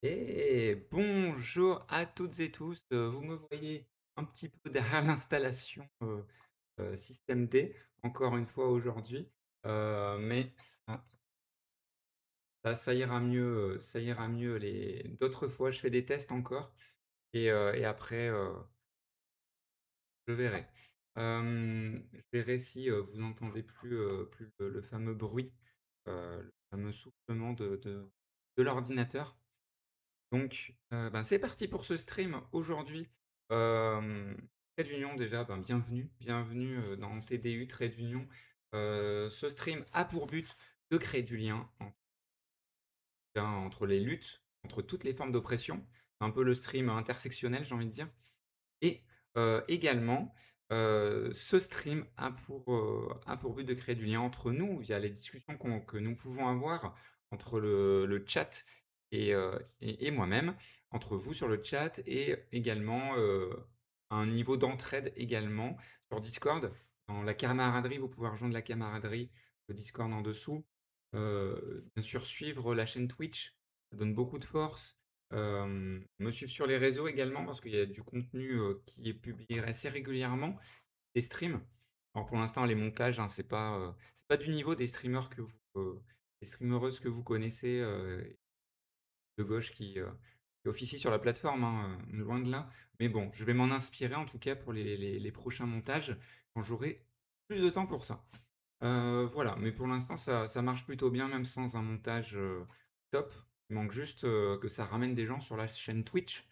Et bonjour à toutes et tous. Vous me voyez un petit peu derrière l'installation, système D, encore une fois aujourd'hui, mais ça ira mieux, ça ira mieux les d'autres fois. Je fais des tests encore et après, je verrai. Je verrai si, vous entendez plus le fameux bruit, le fameux soufflement de l'ordinateur. Donc, c'est parti pour ce stream aujourd'hui. Trait d'union déjà, bienvenue, dans TDU Trait d'union. Ce stream a pour but de créer du lien entre les luttes, entre toutes les formes d'oppression. C'est un peu le stream intersectionnel, j'ai envie de dire. Et également, ce stream a pour but de créer du lien entre nous via les discussions que nous pouvons avoir entre le chat et moi-même, entre vous sur le chat et également, un niveau d'entraide également sur Discord. Dans la camaraderie, vous pouvez rejoindre la camaraderie, le Discord en dessous. Bien sûr suivre la chaîne Twitch, ça donne beaucoup de force. Me suivre sur les réseaux également parce qu'il y a du contenu, qui est publié assez régulièrement, des streams. Alors pour l'instant les montages, hein, c'est pas du niveau des streamers des streameuses que vous connaissez, de gauche qui officient sur la plateforme, hein, loin de là. Mais bon, je vais m'en inspirer en tout cas pour les prochains montages, quand j'aurai plus de temps pour ça. Voilà, mais pour l'instant ça marche plutôt bien même sans un montage, top. Il manque juste, que ça ramène des gens sur la chaîne Twitch.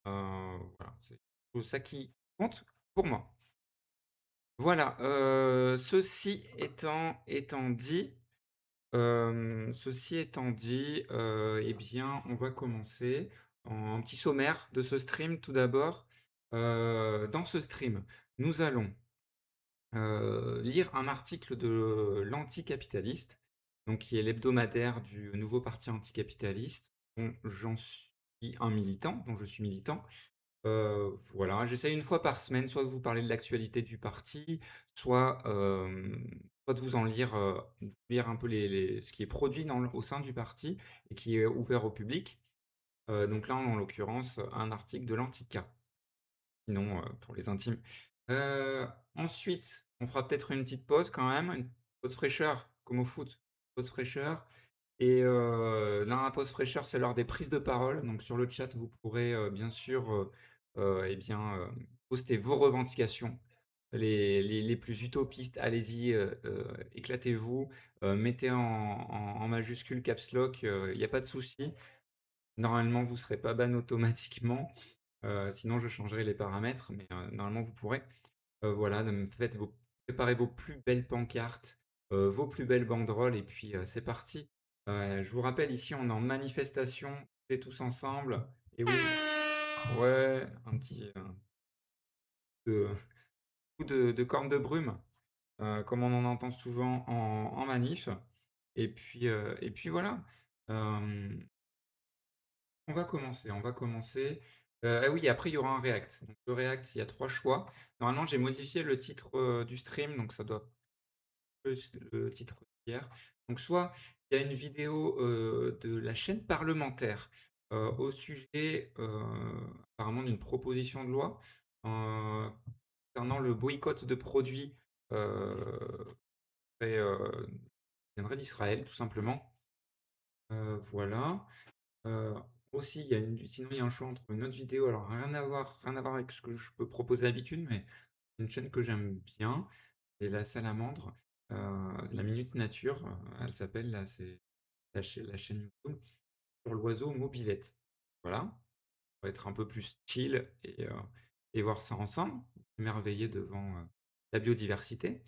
Voilà, c'est tout ça qui compte pour moi. Voilà, ceci étant dit, eh bien, on va commencer en un petit sommaire de ce stream tout d'abord. Dans ce stream, nous allons lire un article de l'Anticapitaliste, donc qui est l'hebdomadaire du nouveau parti anticapitaliste, dont j'en suis un militant, dont je suis militant. Voilà, j'essaie une fois par semaine, soit de vous parler de l'actualité du parti, soit de vous en lire, lire un peu ce qui est produit au sein du parti et qui est ouvert au public. Donc là, en l'occurrence, un article de l'Antica, sinon, pour les intimes. Ensuite, on fera peut-être une petite pause quand même, une pause fraîcheur, comme au foot, pause fraîcheur. Et dans la pause fraîcheur, c'est l'heure des prises de parole. Donc sur le chat, vous pourrez bien sûr eh bien, poster vos revendications les plus utopistes. Allez-y, éclatez-vous, mettez en majuscule caps lock, il n'y a pas de souci. Normalement, vous ne serez pas ban automatiquement. Sinon, je changerai les paramètres, mais normalement, vous pourrez. Voilà, préparez vos plus belles pancartes, vos plus belles banderoles, et puis c'est parti. Je vous rappelle, ici, on est en manifestation, et tous ensemble. Et oui, ouais, un petit de, coup de corne de brume, comme on en entend souvent en manif. Et puis voilà. Euh, on va commencer. Ah oui, après il y aura un react. Donc le react, il y a 3 choix. Normalement, j'ai modifié le titre, du stream, donc ça doit le titre hier. Donc soit il y a une vidéo, de la chaîne parlementaire, au sujet, apparemment d'une proposition de loi, heu, concernant le boycott de produits, heu, et qui viendraient d'Israël, tout simplement. Voilà. Heu, Aussi, sinon il y a un choix entre une autre vidéo, alors rien à voir avec ce que je peux proposer d'habitude, mais c'est une chaîne que j'aime bien, c'est La Salamandre, la Minute Nature, elle s'appelle là, c'est la chaîne YouTube sur l'oiseau mobilette. Voilà, on va être un peu plus chill et voir ça ensemble, s'émerveiller devant, la biodiversité.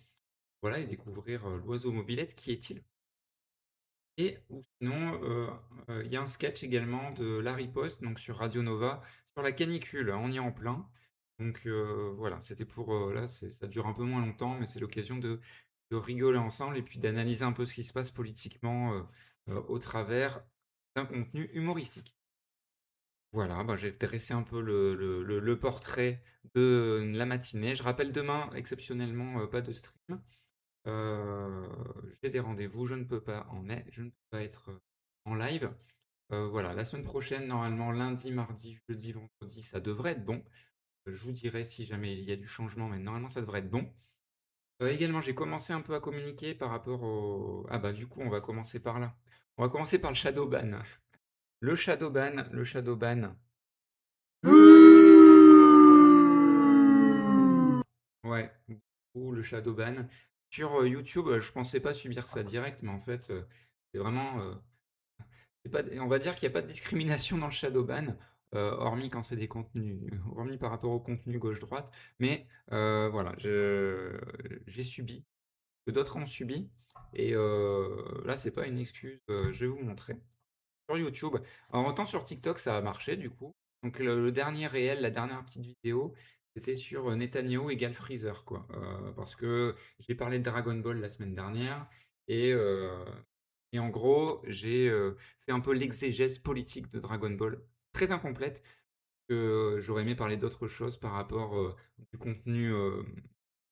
Voilà et découvrir, l'oiseau mobilette, qui est-il? Et ou sinon, il y a un sketch également de La Riposte, donc sur Radio Nova, sur la canicule, on y est en plein. Donc voilà, c'était pour, là, ça dure un peu moins longtemps, mais c'est l'occasion de rigoler ensemble et puis d'analyser un peu ce qui se passe politiquement, au travers d'un contenu humoristique. Voilà, bah, j'ai dressé un peu le portrait de la matinée. Je rappelle demain, exceptionnellement, pas de stream. J'ai des rendez-vous, je ne peux pas être, en live. Voilà, la semaine prochaine, normalement, lundi, mardi, jeudi, vendredi, ça devrait être bon. Je vous dirai si jamais il y a du changement, mais normalement, ça devrait être bon. Également, j'ai commencé un peu à communiquer par rapport au ah bah, du coup, on va commencer par là. On va commencer par le shadow ban. Le shadow ban, ouais, ou le shadow ban. Sur, YouTube, je pensais pas subir ça direct, mais en fait, c'est vraiment, c'est pas on va dire qu'il y a pas de discrimination dans le shadow ban, hormis quand c'est des contenus hormis par rapport au contenu gauche-droite, mais, voilà, je j'ai subi, que d'autres ont subi et là, c'est pas une excuse, je vais vous montrer. Sur YouTube. Alors autant sur TikTok, ça a marché du coup. Donc le dernier réel, la dernière petite vidéo, c'était sur, Netanyahou égale Freezer quoi. Parce que j'ai parlé de Dragon Ball la semaine dernière et heu et en gros, j'ai, fait un peu l'exégèse politique de Dragon Ball, très incomplète, que j'aurais aimé parler d'autres choses par rapport, du contenu,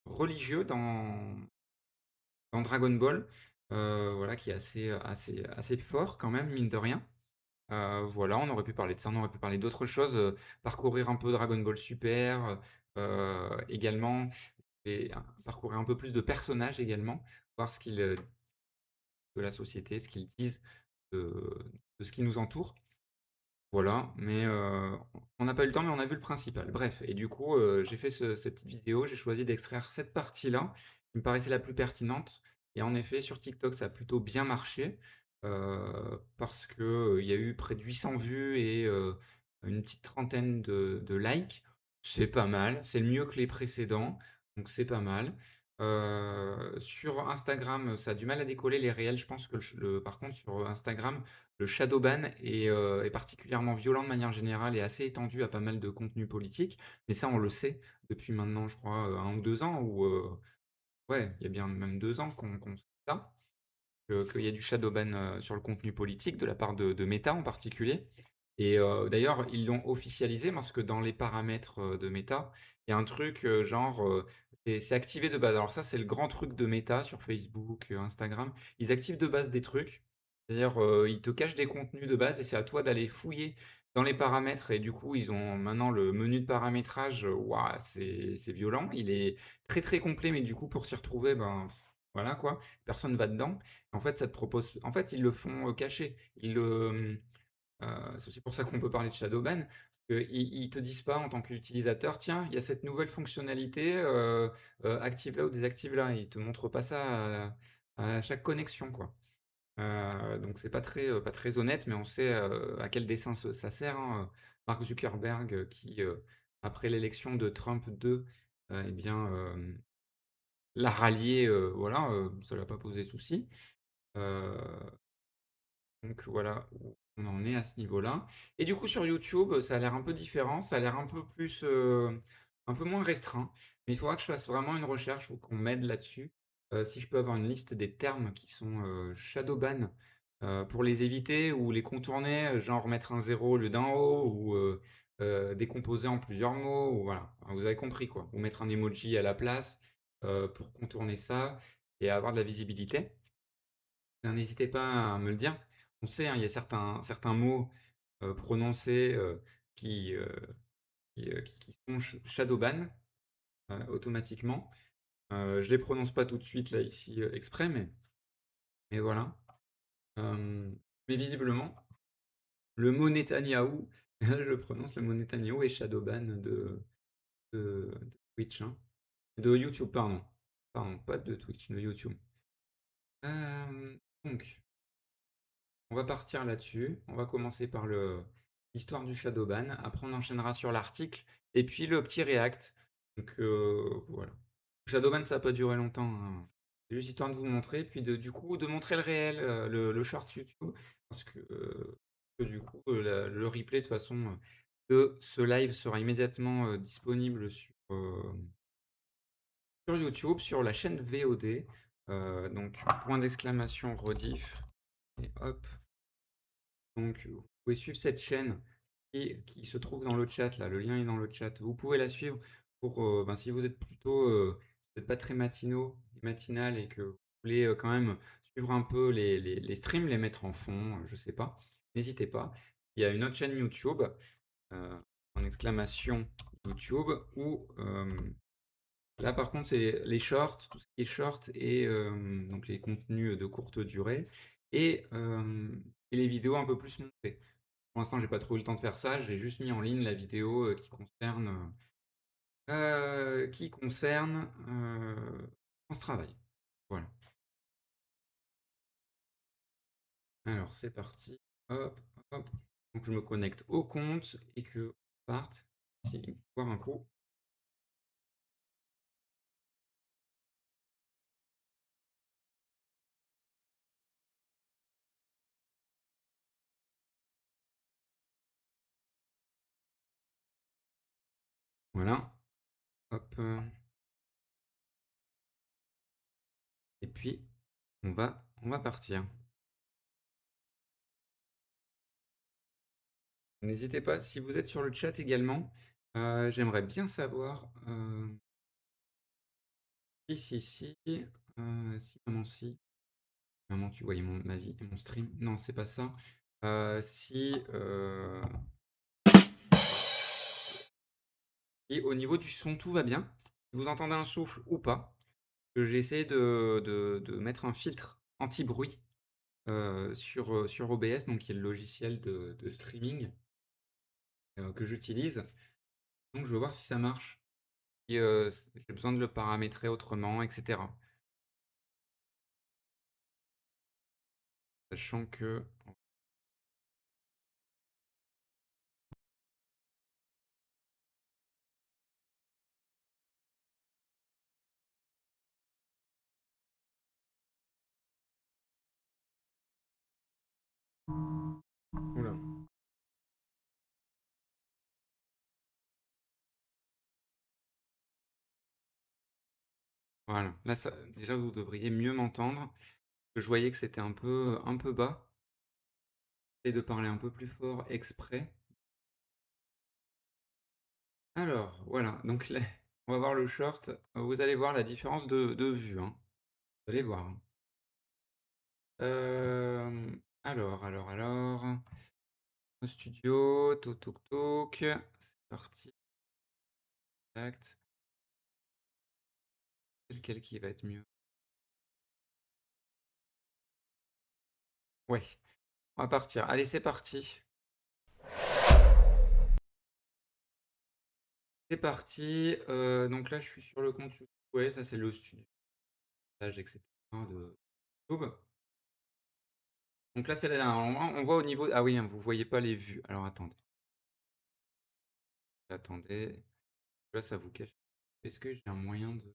religieux dans Dragon Ball, voilà qui est assez fort quand même, mine de rien. Voilà, on aurait pu parler de ça, on aurait pu parler d'autres choses, parcourir un peu Dragon Ball Super, également et parcourir un peu plus de personnages également, voir ce qu'ils, de la société, ce qu'ils disent de de ce qui nous entoure. Voilà, mais on n'a pas eu le temps, mais on a vu le principal. Bref, et du coup, j'ai fait cette petite vidéo, j'ai choisi d'extraire cette partie-là, qui me paraissait la plus pertinente. Et en effet, sur TikTok, ça a plutôt bien marché, parce que, il y a eu près de 800 vues et une petite trentaine de likes. C'est pas mal, c'est mieux que les précédents, donc c'est pas mal. Sur Instagram, ça a du mal à décoller les réels. Je pense que par contre, sur Instagram, le shadow ban est particulièrement violent de manière générale et assez étendu à pas mal de contenus politiques. Mais ça, on le sait depuis maintenant, je crois, 1 ou 2 ans ou, ouais, il y a bien même 2 ans qu'on sait ça, qu'il y a du shadow ban, sur le contenu politique de la part de Meta en particulier. Et d'ailleurs, ils l'ont officialisé parce que dans les paramètres, de Meta, il y a un truc, genre, c'est activé de base. Alors ça, c'est le grand truc de Meta sur Facebook, Instagram. Ils activent de base des trucs. C'est-à-dire, ils te cachent des contenus de base et c'est à toi d'aller fouiller dans les paramètres et du coup, ils ont maintenant le menu de paramétrage, waouh, c'est violent. Il est très, très complet mais du coup, pour s'y retrouver, ben, voilà quoi, personne va dedans. En fait, ça te propose en fait, ils le font, caché. C'est aussi pour ça qu'on peut parler de shadowban, parce qu'ils te disent pas en tant qu'utilisateur: «Tiens, il y a cette nouvelle fonctionnalité, active-la ou désactive-la». Ils te montrent pas ça à chaque connexion, quoi. Donc c'est pas très honnête, mais on sait, à quel dessein ça sert, hein. Mark Zuckerberg, qui, après l'élection de Trump 2, et bien, l'a rallié, voilà, ça lui a pas posé souci. Heu donc voilà où on en est à ce niveau-là. Et du coup sur YouTube, ça a l'air un peu différent, ça a l'air un peu plus, un peu moins restreint. Mais il faudra que je fasse vraiment une recherche ou qu'on m'aide là-dessus. Si je peux avoir une liste des termes qui sont, shadowban, pour les éviter ou les contourner, genre mettre un zéro au lieu d'un O ou, décomposer en plusieurs mots ou voilà. Enfin, vous avez compris quoi. Ou mettre un emoji à la place, pour contourner ça et avoir de la visibilité. N'hésitez pas à me le dire. On sait, hein, il y a certains mots, prononcés, qui, qui sont shadowban, automatiquement. Je les prononce pas tout de suite là, ici, exprès, mais voilà. Mais visiblement, le mot Netanyahou, je prononce le mot Netanyahou et shadowban de Twitch, hein. De YouTube, pardon. Pardon, pas de Twitch, de YouTube. Donc on va partir là-dessus. On va commencer par l'histoire du Shadowban. Après, on enchaînera sur l'article et puis le petit React. Donc voilà. Le Shadowban, ça va pas durer longtemps, hein. C'est juste histoire de vous montrer, puis du coup, de montrer le réel, le short YouTube. Parce que du coup, le replay, de toute façon, de ce live sera immédiatement disponible sur YouTube, sur la chaîne VOD. Donc, point d'exclamation rediff. Et hop. Donc, vous pouvez suivre cette chaîne qui se trouve dans le chat, là, le lien est dans le chat. Vous pouvez la suivre pour, ben, si vous êtes plutôt, vous êtes pas très matinal et que vous voulez quand même suivre un peu les streams, les mettre en fond, je sais pas. n'hésitez pas. Il y a une autre chaîne YouTube, heu, en exclamation YouTube où, là par contre c'est les shorts, tout ce qui est shorts et donc les contenus de courte durée et les vidéos un peu plus montées. Pour l'instant, j'ai pas trop eu le temps de faire ça, j'ai juste mis en ligne la vidéo, qui concerne France Travail. Voilà. Alors c'est parti. Hop, hop. Donc je me connecte au compte et que parte ici, voir un coup. Voilà. Hop, et puis on va partir. N'hésitez pas, si vous êtes sur le chat également, j'aimerais bien savoir, si maman si, maman tu voyais ma vie et mon stream? Non, c'est pas ça. Voilà, si au niveau du son tout va bien, si vous entendez un souffle ou pas, que j'ai essayé de mettre un filtre anti-bruit, sur OBS, donc qui est le logiciel de streaming, que j'utilise. Donc je veux voir si ça marche, si, j'ai besoin de le paramétrer autrement et cetera. Sachant que ouh là, voilà, là ça déjà vous devriez mieux m'entendre. Je voyais que c'était un peu bas. J'essaie de parler un peu plus fort exprès. Alors voilà, donc là, on va voir le short. Vous allez voir la différence de vue, hein. Vous allez voir, hein. Alors, studio, toc toc toc, c'est parti, tact. C'est lequel qui va être mieux? Ouais, on va partir. Allez, c'est parti. C'est parti. Donc là, je suis sur le compte YouTube. Ouais, ça c'est le studio, page, etc. de YouTube. Donc là, c'est la on voit au niveau. Ah oui, hein, vous voyez pas les vues. Alors attendez, attendez. Là, ça vous cache. Est-ce que j'ai un moyen de.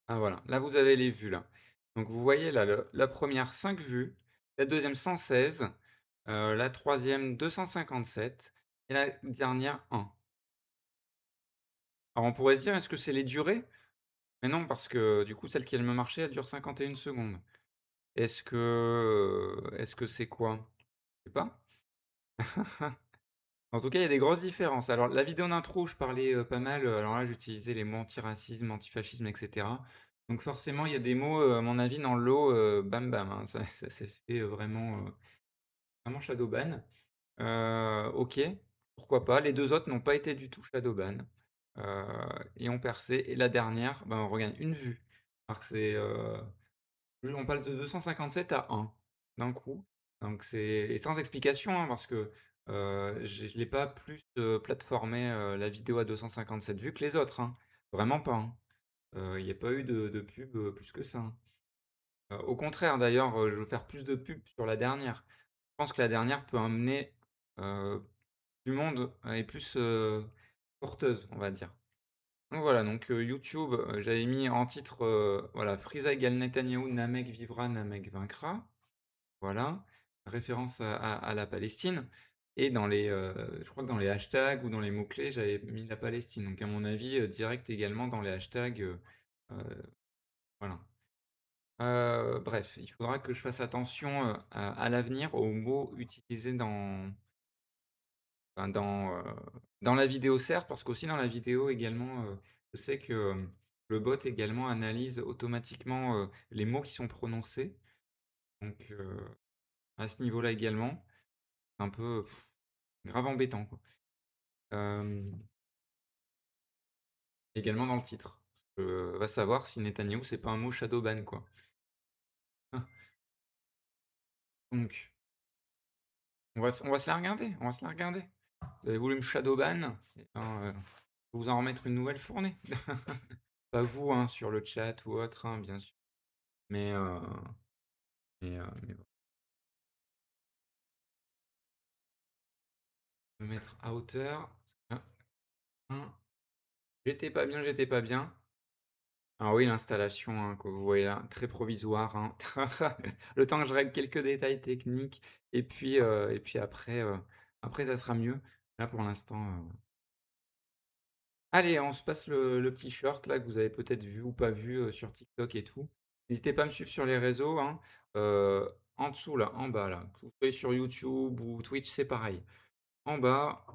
Ah voilà, là vous avez les vues là. Donc vous voyez là, la première 5 vues, la deuxième 116, la troisième 257 et la dernière 1. Alors on pourrait se dire: «Est-ce que c'est les durées?» Mais non, parce que du coup celle qui elle me marchait, elle dure 51 secondes. Est-ce que c'est quoi? Je sais pas. En tout cas, il y a des grosses différences. Alors la vidéo d'intro, je parlais, pas mal, alors là j'utilisais les mots antiracisme, antifascisme et cetera. Donc forcément, il y a des mots, à mon avis dans le lot, bam bam, hein, ça s'est fait, vraiment shadow ban. OK, pourquoi pas. Les 2 autres n'ont pas été du tout shadow ban, heu et ont percé et la dernière, ben, on regagne une vue. Alors que on passe de 257 à 1 d'un coup. Donc c'est et sans explication, hein, parce que, je l'ai pas plus, plateformé, la vidéo à 257 vues que les autres, hein. Vraiment pas, hein. Il y a pas eu de pub, plus que ça, hein. Au contraire d'ailleurs, je veux faire plus de pub sur la dernière. Je pense que la dernière peut emmener, heu, du monde et plus, porteuse, on va dire. Donc voilà, donc YouTube, j'avais mis en titre, voilà: «Friza égale Netanyahou, Namek vivra, Namek vaincra». Voilà, référence à la Palestine et je crois que dans les hashtags ou dans les mots clés, j'avais mis la Palestine. Donc à mon avis, direct également dans les hashtags, heu, voilà. Bref, il faudra que je fasse attention, à l'avenir aux mots utilisés enfin, dans la vidéo certes, parce qu'aussi dans la vidéo également, je sais que, le bot également analyse automatiquement, les mots qui sont prononcés. Donc, à ce niveau-là également, c'est un peu, grave embêtant, quoi. Hem, Également dans le titre. Parce que, va savoir si Netanyahou, c'est pas un mot shadowban, quoi. Donc, on va se la regarder, on va se la regarder. Vous avez voulu me shadowban, eh ben, faut vous en remettre une nouvelle fournée. Pas vous, hein, sur le chat ou autre, hein, bien sûr. Mais, mais bon. Me mettre à hauteur. Ah, hein. J'étais pas bien, j'étais pas bien. Ah oui, l'installation, hein, que vous voyez là, très provisoire, hein. Le temps que je règle quelques détails techniques et puis après ça sera mieux. Là, pour l'instant, allez, on se passe le petit short là que vous avez peut-être vu ou pas vu, sur TikTok et tout. N'hésitez pas à me suivre sur les réseaux, hein. En dessous là, en bas là, que vous soyez sur YouTube ou Twitch, c'est pareil. En bas,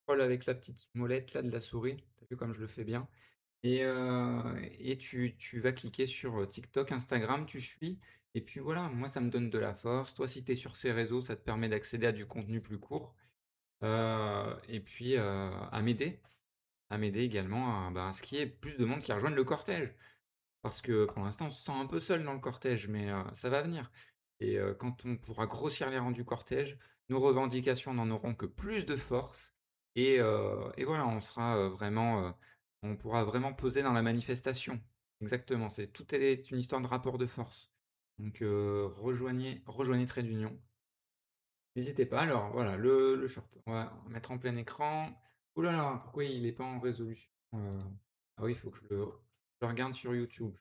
scroll avec la petite molette là de la souris. Tu vu comme je le fais bien? Et tu vas cliquer sur, TikTok, Instagram, tu suis et puis voilà, moi ça me donne de la force. Toi, si tu es sur ces réseaux, ça te permet d'accéder à du contenu plus court, et puis, à m'aider également à ce qu'il y ait plus de monde qui rejoigne le cortège. Parce que pour l'instant, on se sent un peu seul dans le cortège, mais ça va venir. Et quand on pourra grossir les rangs du cortège, nos revendications n'en auront que plus de force. Et voilà, on pourra vraiment peser dans la manifestation. Exactement, tout est une histoire de rapport de force. Donc rejoignez Trait d'Union. N'hésitez pas. Alors voilà, le short. On va mettre en plein écran. Ouh là là, pourquoi il n'est pas en résolution? Ah oui, il faut que je le regarde sur YouTube.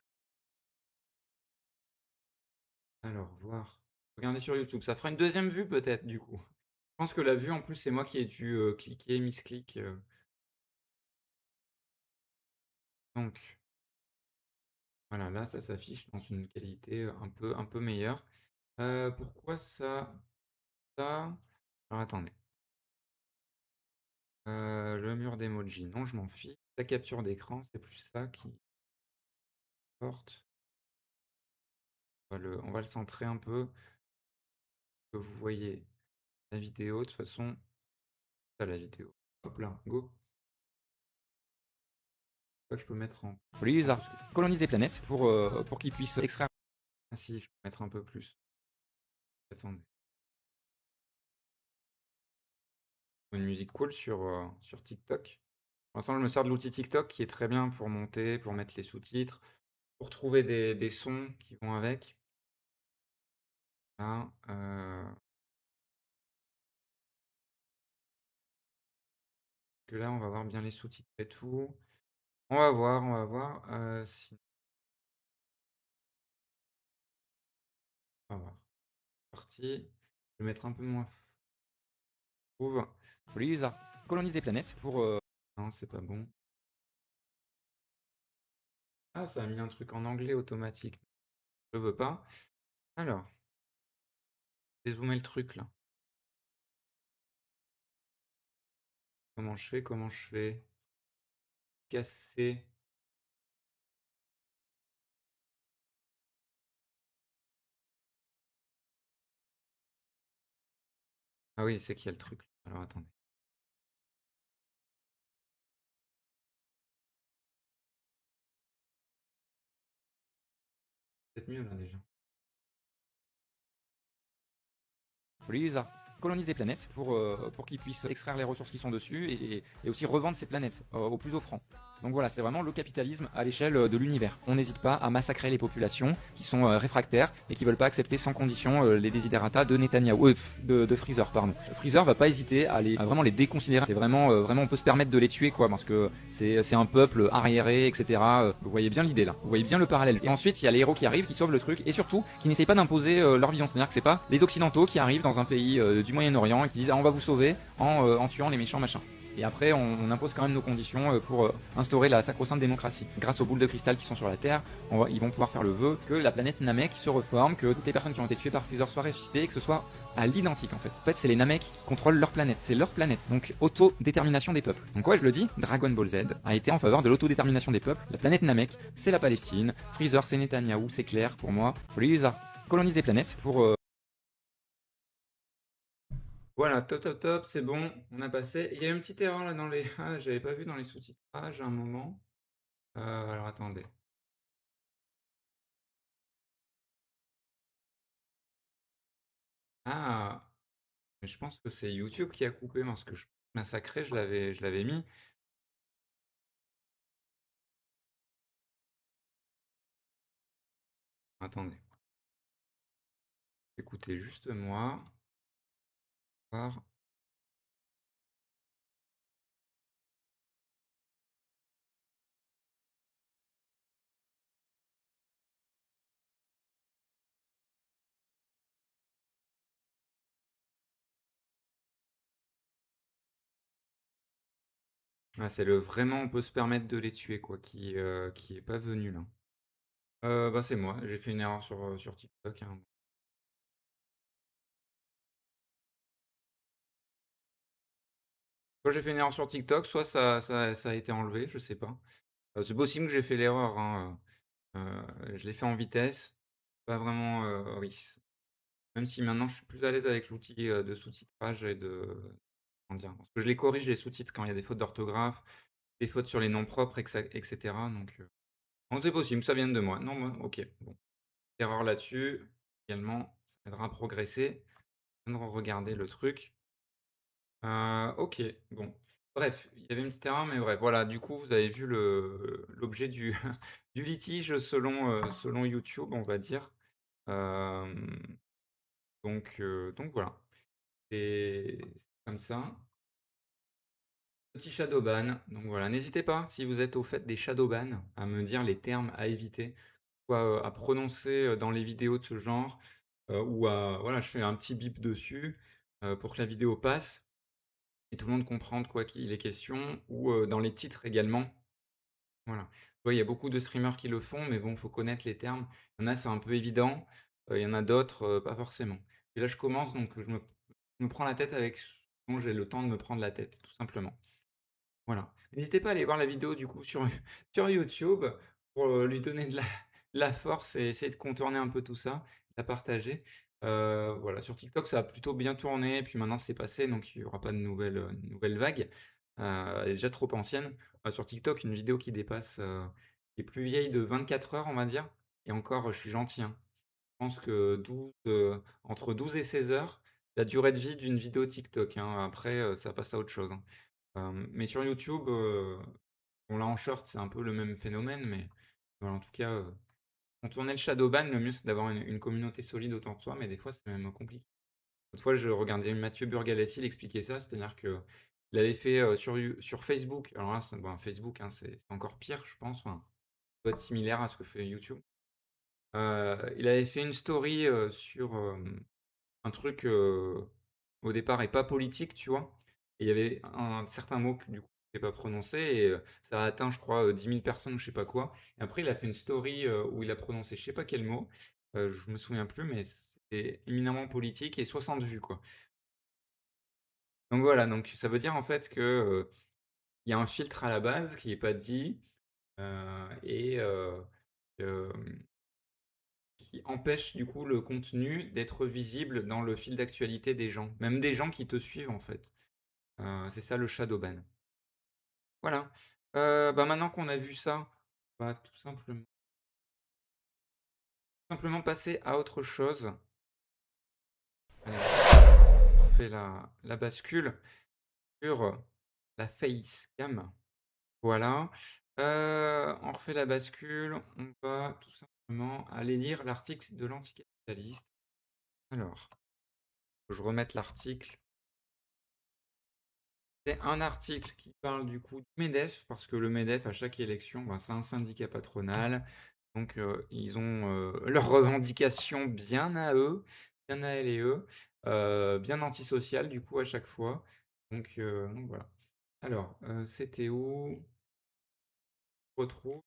Alors, voir. Regardez sur YouTube. Ça fera une deuxième vue peut-être du coup. Je pense que la vue en plus c'est moi qui ai dû cliquer, misclick. Donc voilà, là ça s'affiche dans une qualité un peu meilleure. Pourquoi ça? Alors attendez. Le mur d'emoji, non, je m'en fiche. La capture d'écran, c'est plus ça qui porte. On va le centrer un peu, que vous voyez la vidéo. De toute façon, ça la vidéo. Hop là, go. Je crois que je peux mettre en. Lisa colonise des planètes pour qu'ils puissent extraire. Ah si, je peux mettre un peu plus. Attendez. Une musique cool sur TikTok. Pour l'instant, je me sers de l'outil TikTok qui est très bien pour monter, pour mettre les sous-titres, pour trouver des sons qui vont avec. Là, que là, on va voir bien les sous-titres et tout. On va voir. On va voir. Parti. Je vais mettre un peu moins fauve. Lisa colonise des planètes Non, c'est pas bon. Ah, ça a mis un truc en anglais automatique. Je veux pas. Alors, dézoomer le truc là. Comment je fais? Casser. Ah oui, c'est qu'il y a le truc. Alors attendez. Peut-être mieux là déjà. Lisa colonise des planètes pour qu'ils puissent extraire les ressources qui sont dessus et aussi revendre ces planètes au plus offrant. Donc voilà, c'est vraiment le capitalisme à l'échelle de l'univers. On n'hésite pas à massacrer les populations qui sont réfractaires et qui veulent pas accepter sans condition les desiderata de Netanyahou, de Freezer, pardon. Freezer va pas hésiter à vraiment les déconsidérer. C'est vraiment, on peut se permettre de les tuer, quoi, parce que c'est un peuple arriéré, etc. Vous voyez bien l'idée là, vous voyez bien le parallèle. Et ensuite, il y a les héros qui arrivent, qui sauvent le truc, et surtout, qui n'essayent pas d'imposer leur vision. C'est-à-dire que c'est pas les occidentaux qui arrivent dans un pays du Moyen-Orient et qui disent ah, on va vous sauver en tuant les méchants machins. Et après, on impose quand même nos conditions pour instaurer la sacro-sainte démocratie. Grâce aux boules de cristal qui sont sur la Terre, ils vont pouvoir faire le vœu que la planète Namek se reforme, que toutes les personnes qui ont été tuées par Freezer soient ressuscitées, et que ce soit à l'identique en fait. En fait, c'est les Namek qui contrôlent leur planète, c'est leur planète. Donc, autodétermination des peuples. Donc ouais, je le dis, Dragon Ball Z a été en faveur de l'autodétermination des peuples. La planète Namek, c'est la Palestine. Freezer, c'est Netanyahou, c'est clair pour moi. Freezer colonise des planètes pour Voilà, top, top, top, c'est bon, on a passé. Il y a une petite erreur là dans les... Ah, j'avais pas vu dans les sous-titrages à un moment. Alors attendez. Ah, mais je pense que c'est YouTube qui a coupé parce que je massacré, je l'avais mis. Attendez. Écoutez juste moi. Voir. Ah, c'est le vraiment on peut se permettre de les tuer quoi, qui est pas venu là. Bah c'est moi, j'ai fait une erreur sur TikTok, hein. Soit j'ai fait une erreur sur TikTok, soit ça a été enlevé, je sais pas. C'est possible que j'ai fait l'erreur, hein, je l'ai fait en vitesse. Pas vraiment, oui. Même si maintenant je suis plus à l'aise avec l'outil, de sous-titrage et de comment dire? Parce que je les corrige les sous-titres quand il y a des fautes d'orthographe, des fautes sur les noms propres et cetera donc non, c'est possible que ça vienne de moi. Non, moi OK, bon. Erreur là-dessus, également, ça aidera à progresser. Je viens de regarder le truc. OK, bon. Bref, il y avait une petite erreur, mais bref, voilà, du coup, vous avez vu l'objet du du litige selon YouTube, on va dire. Hem, donc voilà, c'est comme ça. Petit shadowban, donc voilà, n'hésitez pas, si vous êtes au fait des shadowban, à me dire les termes à éviter, quoi, à prononcer, dans les vidéos de ce genre, ou à voilà, je fais un petit bip dessus, pour que la vidéo passe et tout le monde comprend de quoi qu'il est question ou, dans les titres également. Voilà. Ouais, il y a beaucoup de streamers qui le font, mais bon, faut connaître les termes. Il y en a, c'est un peu évident, il y en a d'autres, pas forcément. Et là, je commence, donc je me prends la tête avec ce dont j'ai le temps de me prendre la tête, tout simplement. Voilà. N'hésitez pas à aller voir la vidéo du coup sur sur YouTube pour, lui donner de la force et essayer de contourner un peu tout ça, la partager. Voilà, sur TikTok, ça a plutôt bien tourné, puis maintenant c'est passé, donc il y aura pas de nouvelles vagues. Elle est déjà trop ancienne. Sur TikTok, une vidéo qui dépasse, qui est plus vieille de 24 heures, on va dire, et encore, je suis gentil, hein. Je pense que entre 12 et 16 heures, la durée de vie d'une vidéo TikTok, hein. Après, ça passe à autre chose, hein. Mais sur YouTube, bon là en short, c'est un peu le même phénomène, mais voilà, en tout cas, contourner le shadowban, le mieux c'est d'avoir une communauté solide autour de soi, mais des fois c'est même compliqué. L'autre fois, je regardais Mathieu Burgalassi, il expliquait ça, c'est-à-dire qu'il avait fait sur Facebook, alors là, bon, Facebook, hein, c'est encore pire, je pense, enfin, ça doit être similaire à ce que fait YouTube. Il avait fait une story sur un truc, au départ est pas politique, tu vois? Et il y avait un certain mot que du coup, je pas prononcé et ça a atteint je crois, 10 000 personnes ou je sais pas quoi et après il a fait une story, où il a prononcé je sais pas quel mot, je me souviens plus mais c'était éminemment politique et 60 vues, quoi. Donc voilà, donc ça veut dire en fait que, il y a un filtre à la base qui est pas dit, et hem qui empêche du coup le contenu d'être visible dans le fil d'actualité des gens, même des gens qui te suivent en fait. C'est ça le shadow ban. Voilà. Bah, maintenant qu'on a vu ça, on va tout simplement passer à autre chose. Allez, on refait la bascule sur la facecam. Voilà. On refait la bascule, on va tout simplement aller lire l'article de l'Anticapitaliste. Alors, faut que je remette l'article. C'est un article qui parle du coup du MEDEF, parce que le MEDEF, à chaque élection, bah, c'est un syndicat patronal. Donc, ils ont leurs revendications bien à eux, bien à elles et eux, bien antisociales du coup à chaque fois. Donc voilà. Alors, c'était où? On retrouve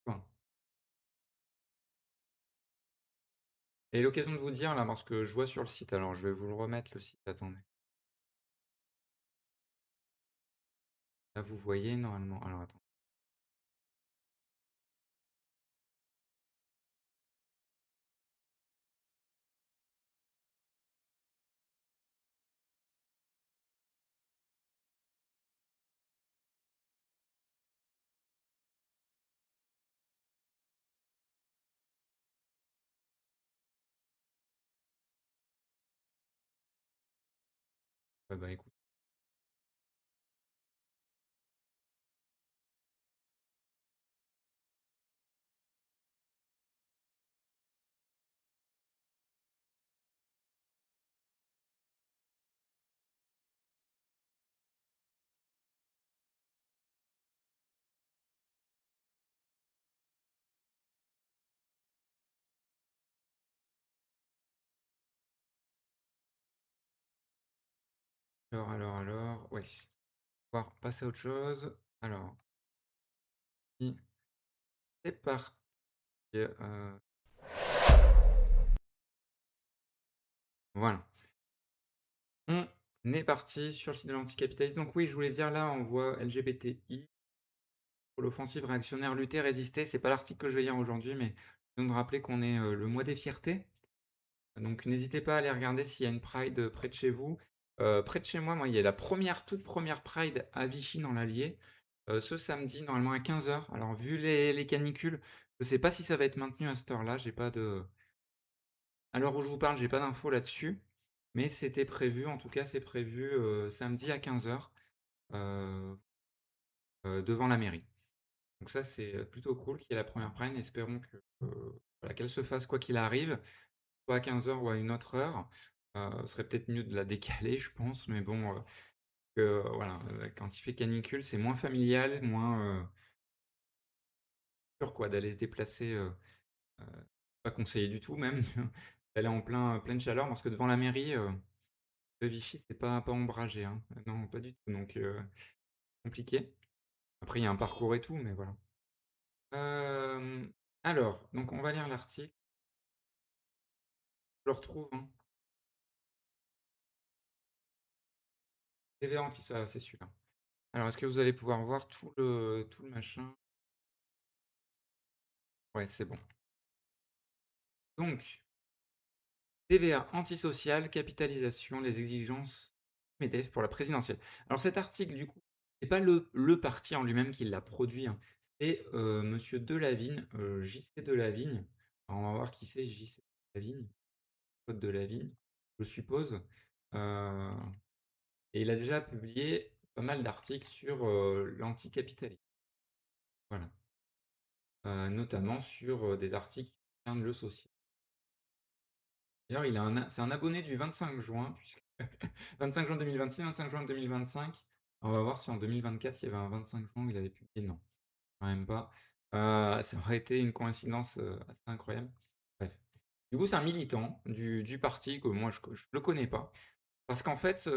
et l'occasion de vous dire là, parce que je vois sur le site, alors je vais vous le remettre le site, attendez. Là, vous voyez normalement, alors attends. Ouais, bah, écoute, ouais, on va passer à autre chose. Alors, i c'est parti, voilà. On est parti sur le site de l'anticapitalisme. Donc oui, je voulais dire là, on voit LGBTI pour l'offensive réactionnaire lutter, résister. C'est pas l'article que je vais lire aujourd'hui, mais je viens de rappeler qu'on est, le mois des fiertés. Donc n'hésitez pas à aller regarder s'il y a une Pride, près de chez vous. Près de chez moi, il y a la première, toute première Pride à Vichy dans l'Allier, ce samedi, normalement à 15 heures. Alors vu les canicules, je sais pas si ça va être maintenu à cette heure-là, j'ai pas de à l'heure où je vous parle, j'ai pas d'infos là-dessus, mais c'était prévu, en tout cas c'est prévu, samedi à 15 heures, heu devant la mairie. Donc ça, c'est, plutôt cool qu'il y ait la première Pride. Espérons que, voilà, qu'elle se fasse quoi qu'il arrive, soit à 15 heures ou à une autre heure. Ce serait peut-être mieux de la décaler, je pense, mais bon, que voilà, quand il fait canicule, c'est moins familial, moins, sûr quoi d'aller se déplacer, heu, pas conseillé du tout même, d'aller en pleine chaleur parce que devant la mairie, de Vichy, c'est pas ombragé, hein. Non, pas du tout, donc compliqué. Après il y a un parcours et tout, mais voilà. Alors, donc on va lire l'article. Je le retrouve, hein. TVA anti ah, c'est celui-là. Alors est-ce que vous allez pouvoir voir tout le machin? Ouais, c'est bon. Donc, TVA antisociale, capitalisation, les exigences MEDEF pour la présidentielle. Alors cet article, du coup, c'est pas le parti en lui-même qui l'a produit, hein. C'est, monsieur Delavigne, JC Delavigne. Alors on va voir qui c'est JC Delavigne, Claude Delavigne, je suppose. Heu et il a déjà publié pas mal d'articles sur, l'anticapitalisme. Voilà. Notamment sur, des articles qui concernent le social. D'ailleurs, il a c'est un abonné du 25 juin, puisque 25 juin 2026, 25 juin 2025. On va voir si en 2024, il y avait un 25 juin où il avait publié. Non, quand même pas. Ça aurait été une coïncidence, assez incroyable. Bref. Du coup, c'est un militant du parti que moi je le connais pas. Parce qu'en fait,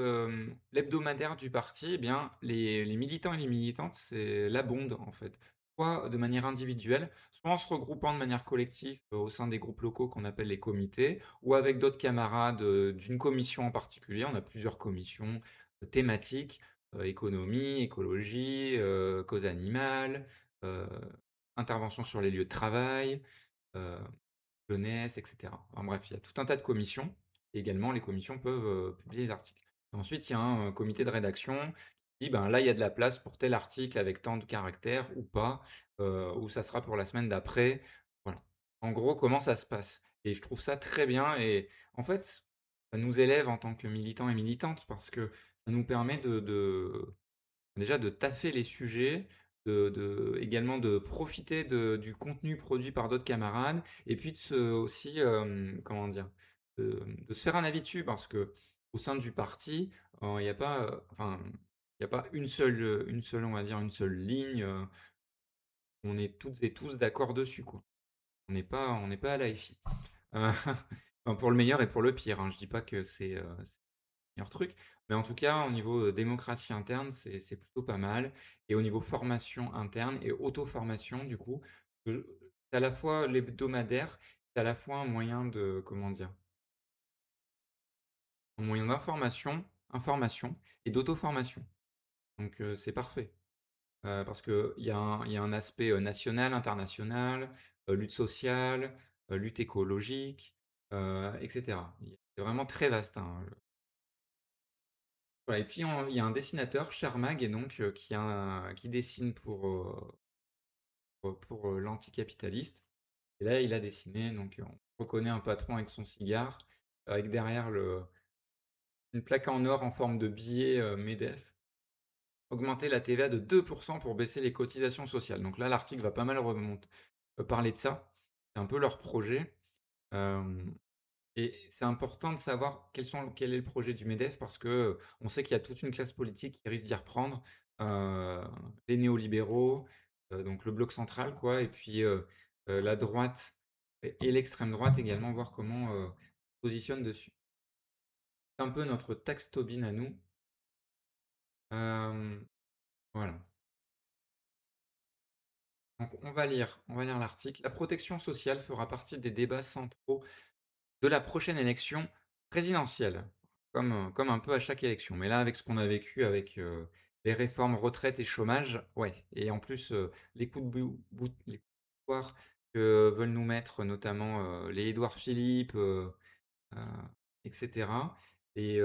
l'hebdomadaire du parti, eh bien, les militants et les militantes, c'est l'abondent, en fait. Soit de manière individuelle, soit en se regroupant de manière collective, au sein des groupes locaux qu'on appelle les comités, ou avec d'autres camarades, d'une commission en particulier. On a plusieurs commissions, thématiques, économie, écologie, cause animale, heu, intervention sur les lieux de travail, heu jeunesse, et cetera. Enfin bref, il y a tout un tas de commissions et également les commissions peuvent, publier des articles. Ensuite, il y a un, comité de rédaction qui dit: «Ben, là, il y a de la place pour tel article avec tant de caractères ou pas, ou ça sera pour la semaine d'après». Voilà. En gros, comment ça se passe et je trouve ça très bien et en fait, ça nous élève en tant que militants et militantes parce que ça nous permet de déjà de taffer les sujets, également de profiter du contenu produit par d'autres camarades et puis de se aussi, comment dire? De se faire un avis dessus parce qu'au sein du parti, il y a pas, enfin, il y a pas une seule, on va dire, une seule ligne, on est toutes et tous d'accord dessus, quoi. On n'est pas à la FI. Heu, enfin, pour le meilleur et pour le pire, hein. Je dis pas que c'est. meilleur truc. Mais en tout cas, au niveau, démocratie interne, c'est plutôt pas mal et au niveau formation interne et auto-formation du coup, je c'est à la fois l'hebdomadaire, c'est à la fois un moyen de comment dire? Un moyen d'information, information et d'auto-formation. Donc c'est parfait. Parce qu'il y a un aspect, national, international, lutte sociale, lutte écologique, et cetera. C'est vraiment très vaste, hein, voilà et puis il y a un dessinateur, Charmag et donc qui dessine pour l'Anticapitaliste et là, il a dessiné donc on reconnaît un patron avec son cigare, avec derrière une plaque en or en forme de billet, MEDEF. Augmenter la TVA de 2 pour baisser les cotisations sociales. Donc là, l'article va pas mal parler de ça. C'est un peu leur projet, hem et c'est important de savoir quel est le projet du MEDEF parce que, on sait qu'il y a toute une classe politique qui risque d'y reprendre, heu, les néolibéraux, donc le bloc central quoi et puis, la droite et l'extrême droite également, voir comment, se positionne dessus. C'est un peu notre taxe Tobin à nous. Voilà. Donc on va lire l'article. La protection sociale fera partie des débats centraux de la prochaine élection présidentielle, comme un peu à chaque élection. Mais là, avec ce qu'on a vécu avec, les réformes retraite et chômage, ouais et en plus, les coups de pouvoir que veulent nous mettre notamment, les Édouard Philippe, heu et cetera et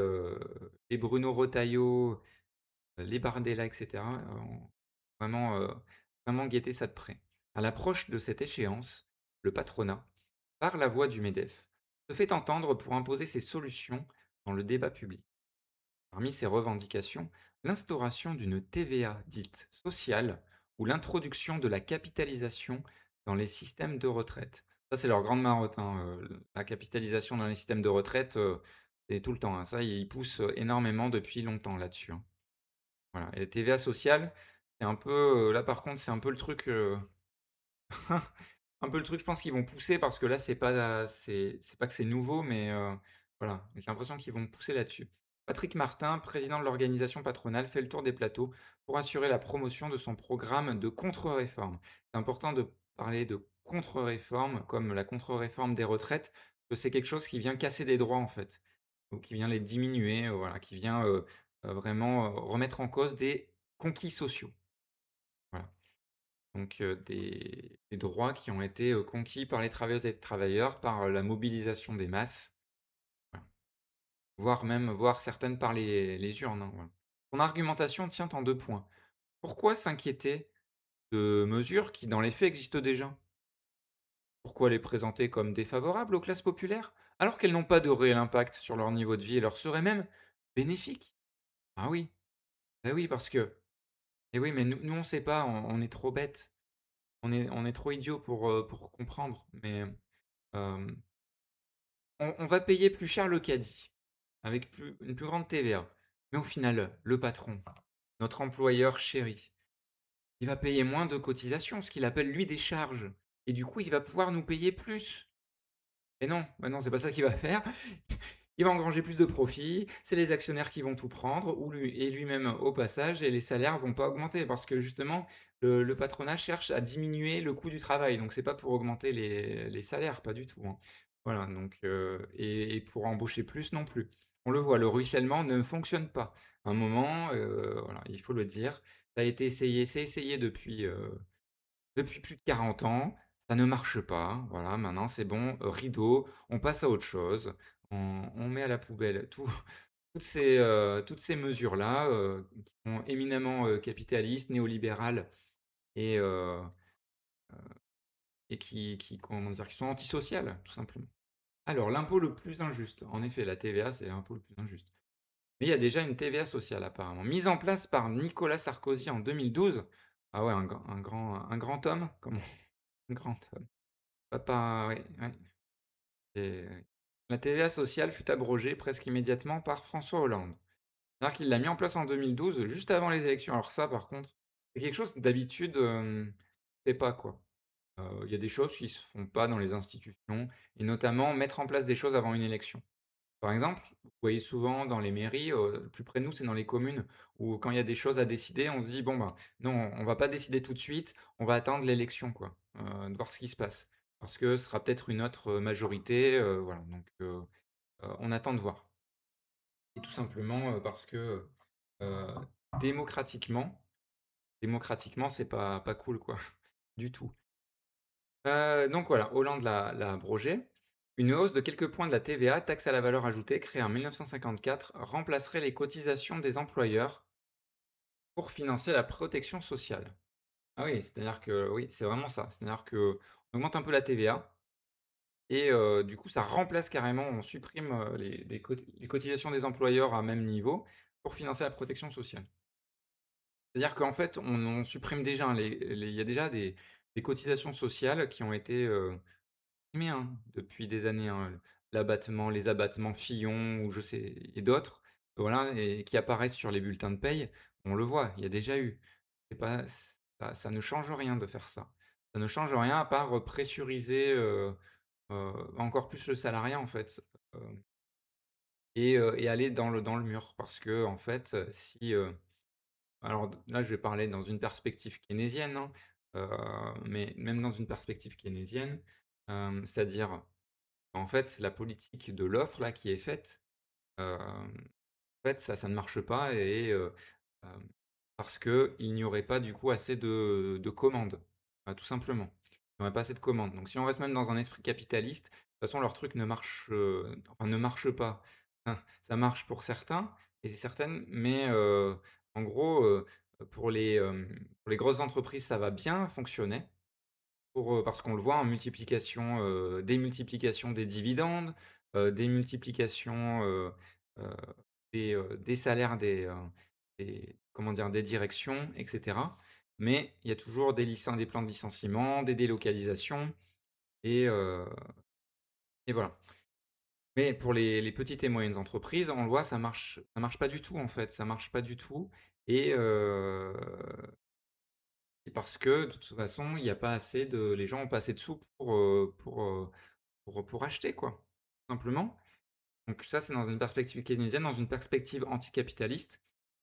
Bruno Retailleau, les Bardella et cetera, ont vraiment, vraiment guetté ça de près. À l'approche de cette échéance, le patronat, par la voix du MEDEF, se fait entendre pour imposer ses solutions dans le débat public. Parmi ses revendications, l'instauration d'une TVA dite sociale ou l'introduction de la capitalisation dans les systèmes de retraite. Ça, c'est leur grande marotte, hein, la capitalisation dans les systèmes de retraite, c'est tout le temps, hein. Ça, ils poussent, énormément depuis longtemps là-dessus, hein. Voilà et la TVA sociale, c'est un peu, là par contre, c'est un peu le truc, un peu le truc je pense qu'ils vont pousser parce que là c'est pas que c'est nouveau mais, voilà, j'ai l'impression qu'ils vont pousser là-dessus. Patrick Martin, président de l'organisation patronale, fait le tour des plateaux pour assurer la promotion de son programme de contre-réforme. C'est important de parler de contre-réforme, comme la contre-réforme des retraites, que c'est quelque chose qui vient casser des droits en fait, ou qui vient les diminuer, voilà, qui vient, vraiment, remettre en cause des conquis sociaux. Voilà. Donc des droits qui ont été, conquis par les travailleuses et les travailleurs, par, la mobilisation des masses, voilà. Voire certaines par les urnes, hein, voilà. Son argumentation tient en 2 points. Pourquoi s'inquiéter de mesures qui, dans les faits, existent déjà? Pourquoi les présenter comme défavorables aux classes populaires, alors qu'elles n'ont pas de réel impact sur leur niveau de vie et leur seraient même bénéfiques? Ah oui, bah oui, parce que et oui, mais nous on sait pas, on est trop bêtes, on est trop idiots pour comprendre, mais hem on va payer plus cher le caddie, avec une plus grande TVA. Mais au final, le patron, notre employeur chéri, il va payer moins de cotisations, ce qu'il appelle lui des charges et du coup, il va pouvoir nous payer plus. Et non, bah non, c'est pas ça qu'il va faire. Il va engranger plus de profits, c'est les actionnaires qui vont tout prendre ou lui-même au passage et les salaires vont pas augmenter parce que justement le patronat cherche à diminuer le coût du travail. Donc c'est pas pour augmenter les salaires, pas du tout, hein. Voilà donc et pour embaucher plus non plus. On le voit, le ruissellement ne fonctionne pas. À un moment, voilà, il faut le dire, ça a été essayé, c'est essayé depuis plus de 40 ans, ça ne marche pas, voilà, maintenant c'est bon, rideau, on passe à autre chose, on met à la poubelle toutes ces mesures-là, qui sont éminemment, capitalistes, néolibérales et heu et qui comment dire? Qui sont antisociales, tout simplement. Alors l'impôt le plus injuste, en effet, la TVA, c'est l'impôt le plus injuste. Mais il y a déjà une TVA sociale apparemment, mise en place par Nicolas Sarkozy en 2012. Ah ouais, un grand homme, comme un grand homme. Papa, oui, ouais. Et la TVA sociale fut abrogée presque immédiatement par François Hollande. C'est-à-dire qu'il l'a mis en place en 2012, juste avant les élections. Alors ça, par contre, c'est quelque chose d'habitude, on pas, quoi. Il y a des choses qui se font pas dans les institutions et notamment mettre en place des choses avant une élection. Par exemple, vous voyez souvent dans les mairies, le plus près de nous, c'est dans les communes où quand il y a des choses à décider, on se dit: «Bon, ben, non, on va pas décider tout de suite, on va attendre l'élection quoi, de voir ce qui se passe». Parce que ce sera peut-être une autre, majorité, voilà donc on attend de voir et tout simplement, parce que, heu, démocratiquement démocratiquement, c'est pas cool quoi, du tout. Donc voilà, Hollande l'a abrogé. Une hausse de quelques points de la TVA, taxe à la valeur ajoutée, créée en 1954, remplacerait les cotisations des employeurs pour financer la protection sociale. Ah oui, c'est-à-dire que oui, c'est vraiment ça. C'est-à-dire qu'on augmente un peu la TVA et du coup, ça remplace carrément, on supprime, les cotisations des employeurs à même niveau pour financer la protection sociale. C'est-à-dire qu'en fait, on supprime déjà il y a déjà des cotisations sociales qui ont été, mais hein, depuis des années, hein, les abattements Fillon ou je sais et d'autres, voilà et qui apparaissent sur les bulletins de paye, on le voit, il y a déjà eu. C'est pas ça ne change rien de faire ça. Ça ne change rien à part, pressuriser, encore plus le salariat en fait, hem et aller dans le mur. Parce qu'en fait, si, alors d là je vais parler dans une perspective keynésienne, hein, mais même dans une perspective keynésienne, c'est-à-dire en fait, la politique de l'offre là qui est faite, en fait ça ne marche pas et hem, parce qu'il n'y aurait pas du coup assez de commandes, tout simplement. Il n'y aurait pas assez de commandes. Donc si on reste même dans un esprit capitaliste, de toute façon leur truc ne marche, enfin ne marche pas. Enfin, ça marche pour certains et certaines, mais en gros, pour les grosses entreprises, ça va bien fonctionner. Parce qu'on le voit en multiplication, démultiplication des dividendes, démultiplication, heu, des salaires des comment dire? Des directions et cetera. Mais il y a toujours des plans de licenciement, des délocalisations et et voilà. Mais pour les petites et moyennes entreprises, on le voit, ça marche pas du tout en fait, ça marche pas du tout et et parce que de toute façon, il y a pas assez de les gens ont pas assez de sous pour acheter quoi, tout simplement. Donc ça, c'est dans une perspective keynésienne, dans une perspective anticapitaliste,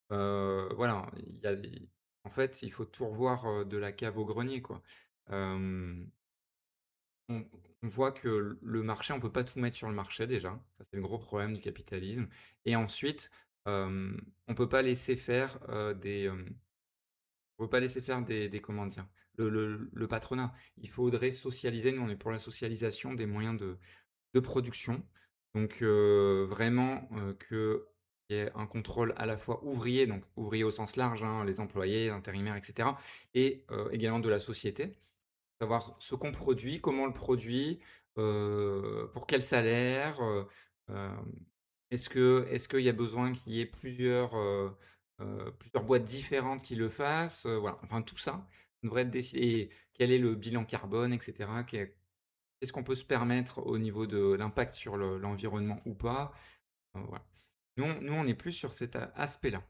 voilà, il y a des en fait, il faut tout revoir, de la cave au grenier quoi. Hem, on on voit que le marché, on peut pas tout mettre sur le marché déjà, ça c'est le gros problème du capitalisme et ensuite, on peut pas laisser faire, on peut pas laisser faire des comment dire? Le patronat. Il faudrait socialiser, nous on est pour la socialisation des moyens de production. Donc vraiment, qu'il y ait un contrôle à la fois ouvrier, donc ouvrier au sens large, hein, les employés, intérimaires et cetera et également de la société. Savoir ce qu'on produit, comment on le produit, pour quel salaire, hem, est-ce qu'il y a besoin qu'il y ait plusieurs boîtes différentes qui le fassent? Voilà, enfin tout ça devrait être décidé et quel est le bilan carbone et cetera? Qu'est-ce qu'on peut se permettre au niveau de l'impact sur l'environnement ou pas? Voilà. Nous, on est plus sur cet a aspect-là.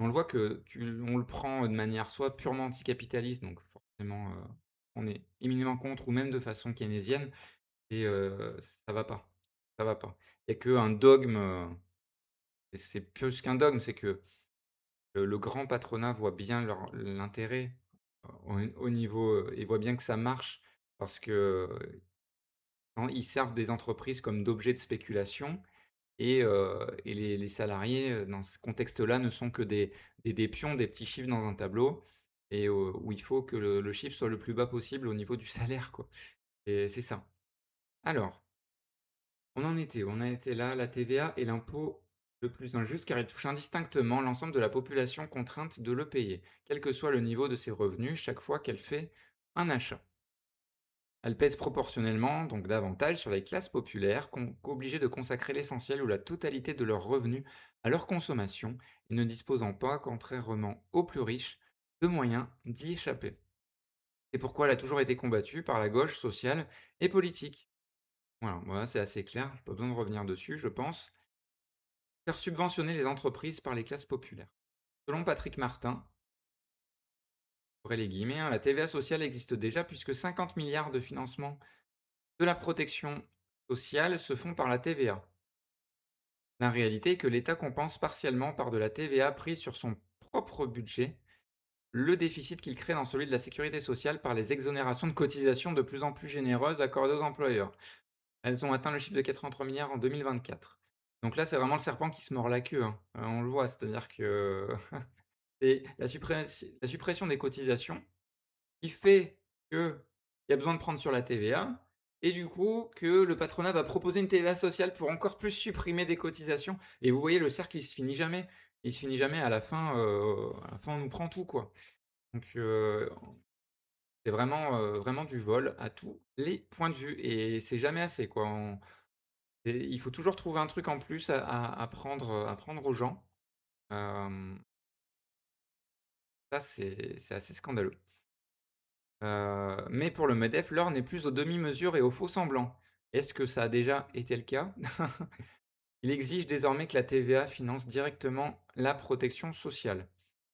On le voit que on le prend de manière soit purement anticapitaliste, donc forcément, on est éminemment contre ou même de façon keynésienne et ça va pas, ça va pas. Il y a qu'un dogme, et c'est plus qu'un dogme, c'est que le grand patronat voit bien l'intérêt, au niveau, il voit bien que ça marche parce que, ils servent des entreprises comme d'objets de spéculation et les salariés, dans ce contexte-là, ne sont que des pions, des petits chiffres dans un tableau et où il faut que le chiffre soit le plus bas possible au niveau du salaire, quoi et c'est ça. Alors, on en était où? On en était là, la TVA est l'impôt le plus injuste car il touche indistinctement l'ensemble de la population contrainte de le payer, quel que soit le niveau de ses revenus, chaque fois qu'elle fait un achat. Elle pèse proportionnellement, donc davantage, sur les classes populaires, qu'obligées de consacrer l'essentiel ou la totalité de leurs revenus à leur consommation et ne disposant pas, contrairement aux plus riches, de moyens d'y échapper. C'est pourquoi elle a toujours été combattue par la gauche sociale et politique. Voilà, c'est assez clair, pas besoin de revenir dessus, je pense. Faire subventionner les entreprises par les classes populaires. Selon Patrick Martin, ouvrez les guillemets, hein, la TVA sociale existe déjà puisque 50 milliards de financement de la protection sociale se font par la TVA. La réalité est que l'État compense partiellement par de la TVA prise sur son propre budget le déficit qu'il crée dans celui de la sécurité sociale par les exonérations de cotisations de plus en plus généreuses accordées aux employeurs. Elles ont atteint le chiffre de 83 milliards en 2024. Donc là, c'est vraiment le serpent qui se mord la queue, hein. On le voit, c'est-à-dire que c'est la suppression des cotisations qui fait qu'il y a besoin de prendre sur la TVA et du coup que le patronat va proposer une TVA sociale pour encore plus supprimer des cotisations et vous voyez le cercle, il se finit jamais. Il se finit jamais à la fin on nous prend tout, quoi. Donc c'est vraiment, vraiment du vol à tous les points de vue et c'est jamais assez, quoi. Et il faut toujours trouver un truc en plus à prendre aux gens. Hem, Ça c'est assez scandaleux. Mais pour le MEDEF, l'heure n'est plus aux demi-mesures et aux faux-semblants. Est-ce que ça a déjà été le cas? Il exige désormais que la TVA finance directement la protection sociale.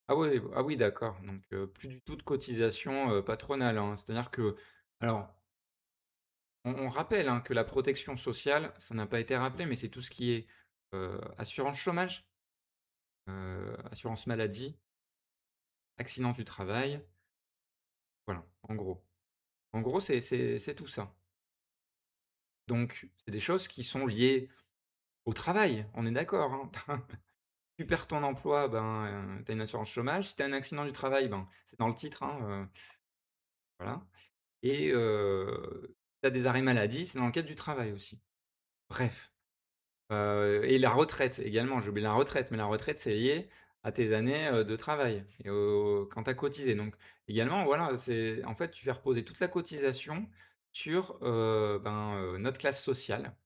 Ah oui d'accord, donc plus du tout de cotisation, patronale, hein. C'est-à-dire que alors on rappelle, hein, que la protection sociale, ça n'a pas été rappelé, mais c'est tout ce qui est, assurance chômage, assurance maladie, accident du travail, voilà, en gros. En gros, c'est tout ça. Donc c'est des choses qui sont liées au travail, on est d'accord, hein. Tu perds ton emploi, ben, tu as une assurance chômage. Si tu as un accident du travail, ben, c'est dans le titre, hein, voilà et tu as des arrêts maladie, c'est dans le cadre du travail aussi. Bref. Et la retraite également, j'ai oublié la retraite, mais la retraite, c'est lié à tes années, de travail et au quand tu as cotisé donc également, voilà, c'est en fait, tu fais reposer toute la cotisation sur, notre classe sociale,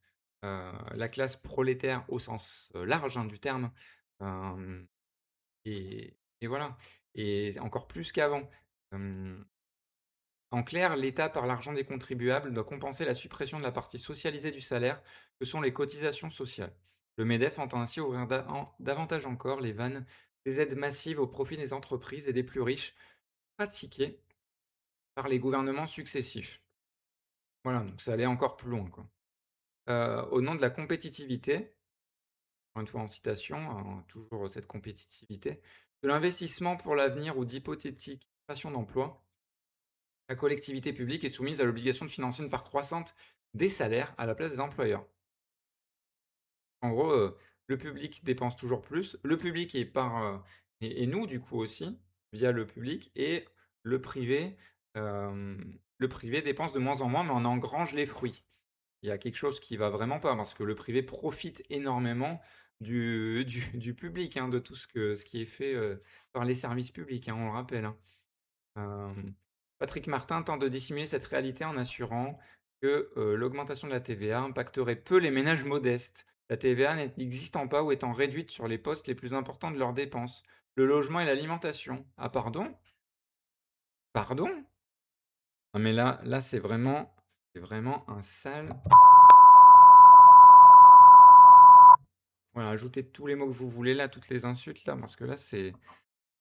la classe prolétaire au sens, large, hein, du terme, hem et voilà et encore plus qu'avant. Hem En clair, l'État, par l'argent des contribuables, doit compenser la suppression de la partie socialisée du salaire, que sont les cotisations sociales. Le MEDEF entend ainsi ouvrir davantage encore les vannes des aides massives au profit des entreprises et des plus riches, pratiquées par les gouvernements successifs. Voilà, donc ça allait encore plus loin, quoi. Au nom de la compétitivité, encore une fois en citation, hein, toujours cette compétitivité, de l'investissement pour l'avenir ou d'hypothétiques créations d'emplois, la collectivité publique est soumise à l'obligation de financer une part croissante des salaires à la place des employeurs. En gros, le public dépense toujours plus, le public est par, et nous du coup aussi, via le public et le privé dépense de moins en moins, mais on engrange les fruits. Il y a quelque chose qui va vraiment pas, parce que le privé profite énormément du public, hein, de tout ce qui est fait, par les services publics, hein, on le rappelle, hein. Hem, Patrick Martin tente de dissimuler cette réalité en assurant que, l'augmentation de la TVA impacterait peu les ménages modestes. La TVA n'existant pas ou étant réduite sur les postes les plus importants de leurs dépenses, le logement et l'alimentation. Ah pardon? Pardon? Ah mais là c'est vraiment un sale voilà, ajoutez tous les mots que vous voulez là, toutes les insultes là, parce que là c'est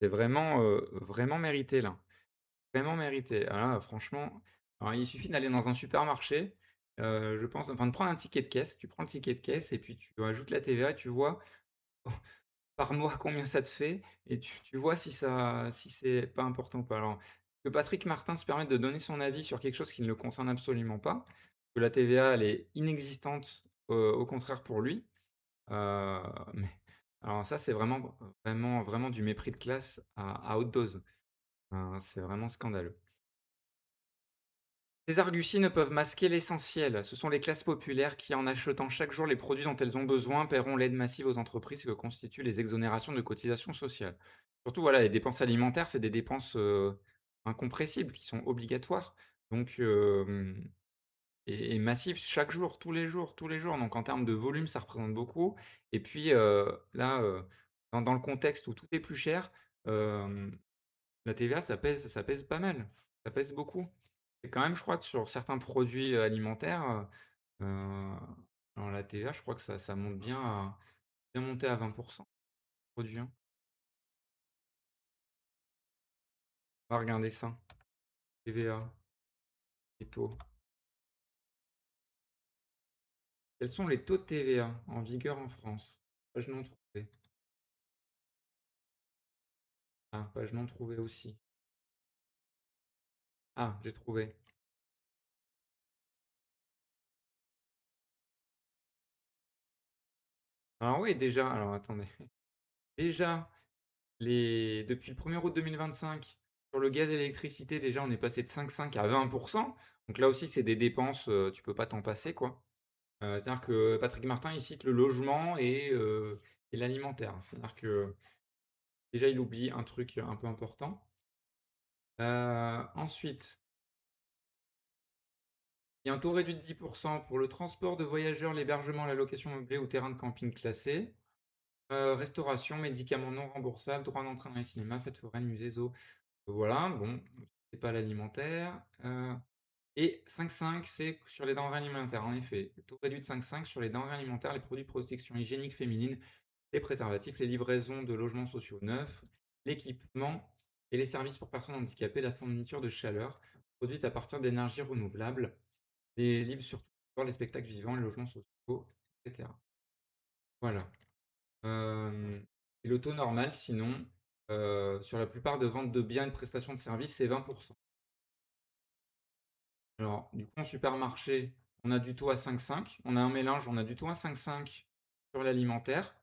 vraiment, vraiment mérité là. Vraiment mérité. Ah là, franchement, alors il suffit d'aller dans un supermarché, je pense enfin de prendre un ticket de caisse. Tu prends le ticket de caisse et puis tu ajoutes la TVA et tu vois par mois combien ça te fait et tu vois si c'est pas important ou pas. Alors que Patrick Martin se permette de donner son avis sur quelque chose qui ne le concerne absolument pas, que la TVA elle est inexistante, au contraire pour lui, mais alors ça c'est vraiment du mépris de classe à haute dose. C'est vraiment scandaleux. Ces arguties ne peuvent masquer l'essentiel. Ce sont les classes populaires qui, en achetant chaque jour les produits dont elles ont besoin, paieront l'aide massive aux entreprises que constituent les exonérations de cotisations sociales. Surtout, voilà, les dépenses alimentaires, c'est des dépenses incompressibles, qui sont obligatoires. Donc, et massives chaque jour, tous les jours, tous les jours. Donc, en termes de volume, ça représente beaucoup. Et puis, là, dans le contexte où tout est plus cher, euh, la TVA, ça pèse pas mal, ça pèse beaucoup. Et quand même, je crois que sur certains produits, alimentaires, alors la TVA, je crois que ça monte bien monté à 20 produit, hein. On va regarder ça. TVA, les taux. Quels sont les taux de TVA en vigueur en France? page non trouvée. Ah, page non trouvée aussi. Ah, j'ai trouvé. Alors oui, déjà, alors attendez. Déjà, depuis le 1er août 2025, sur le gaz et l'électricité, déjà, on est passé de 5,5 à 20. Donc là aussi, c'est des dépenses, tu peux pas t'en passer, quoi. C'est-à-dire que Patrick Martin, il cite le logement et l'alimentaire. C'est-à-dire que, déjà, il oublie un truc un peu important. Ensuite, il y a un taux réduit de 10 pour le transport de voyageurs, l'hébergement, la location meublée ou terrain de camping classé. Restauration, médicaments non remboursables, droit d'entrée dans les cinémas, fêtes foraines, musées, zoos. Voilà, bon, c'est pas l'alimentaire. Et 5,5, c'est sur les denrées alimentaires. En effet, le taux réduit de 5,5 sur les denrées alimentaires, les produits de protection hygiénique féminine, les préservatifs, les livraisons de logements sociaux neufs, l'équipement et les services pour personnes handicapées, la fourniture de chaleur, produite à partir d'énergies renouvelables, les livres surtout, les spectacles vivants, les logements sociaux, etc. Voilà. Et le taux normal, sinon, sur la plupart de ventes de biens et de prestations de services, c'est 20. Alors, du coup, en supermarché, on a du taux à 5,5. On a un mélange, on a du taux à 5,5 sur l'alimentaire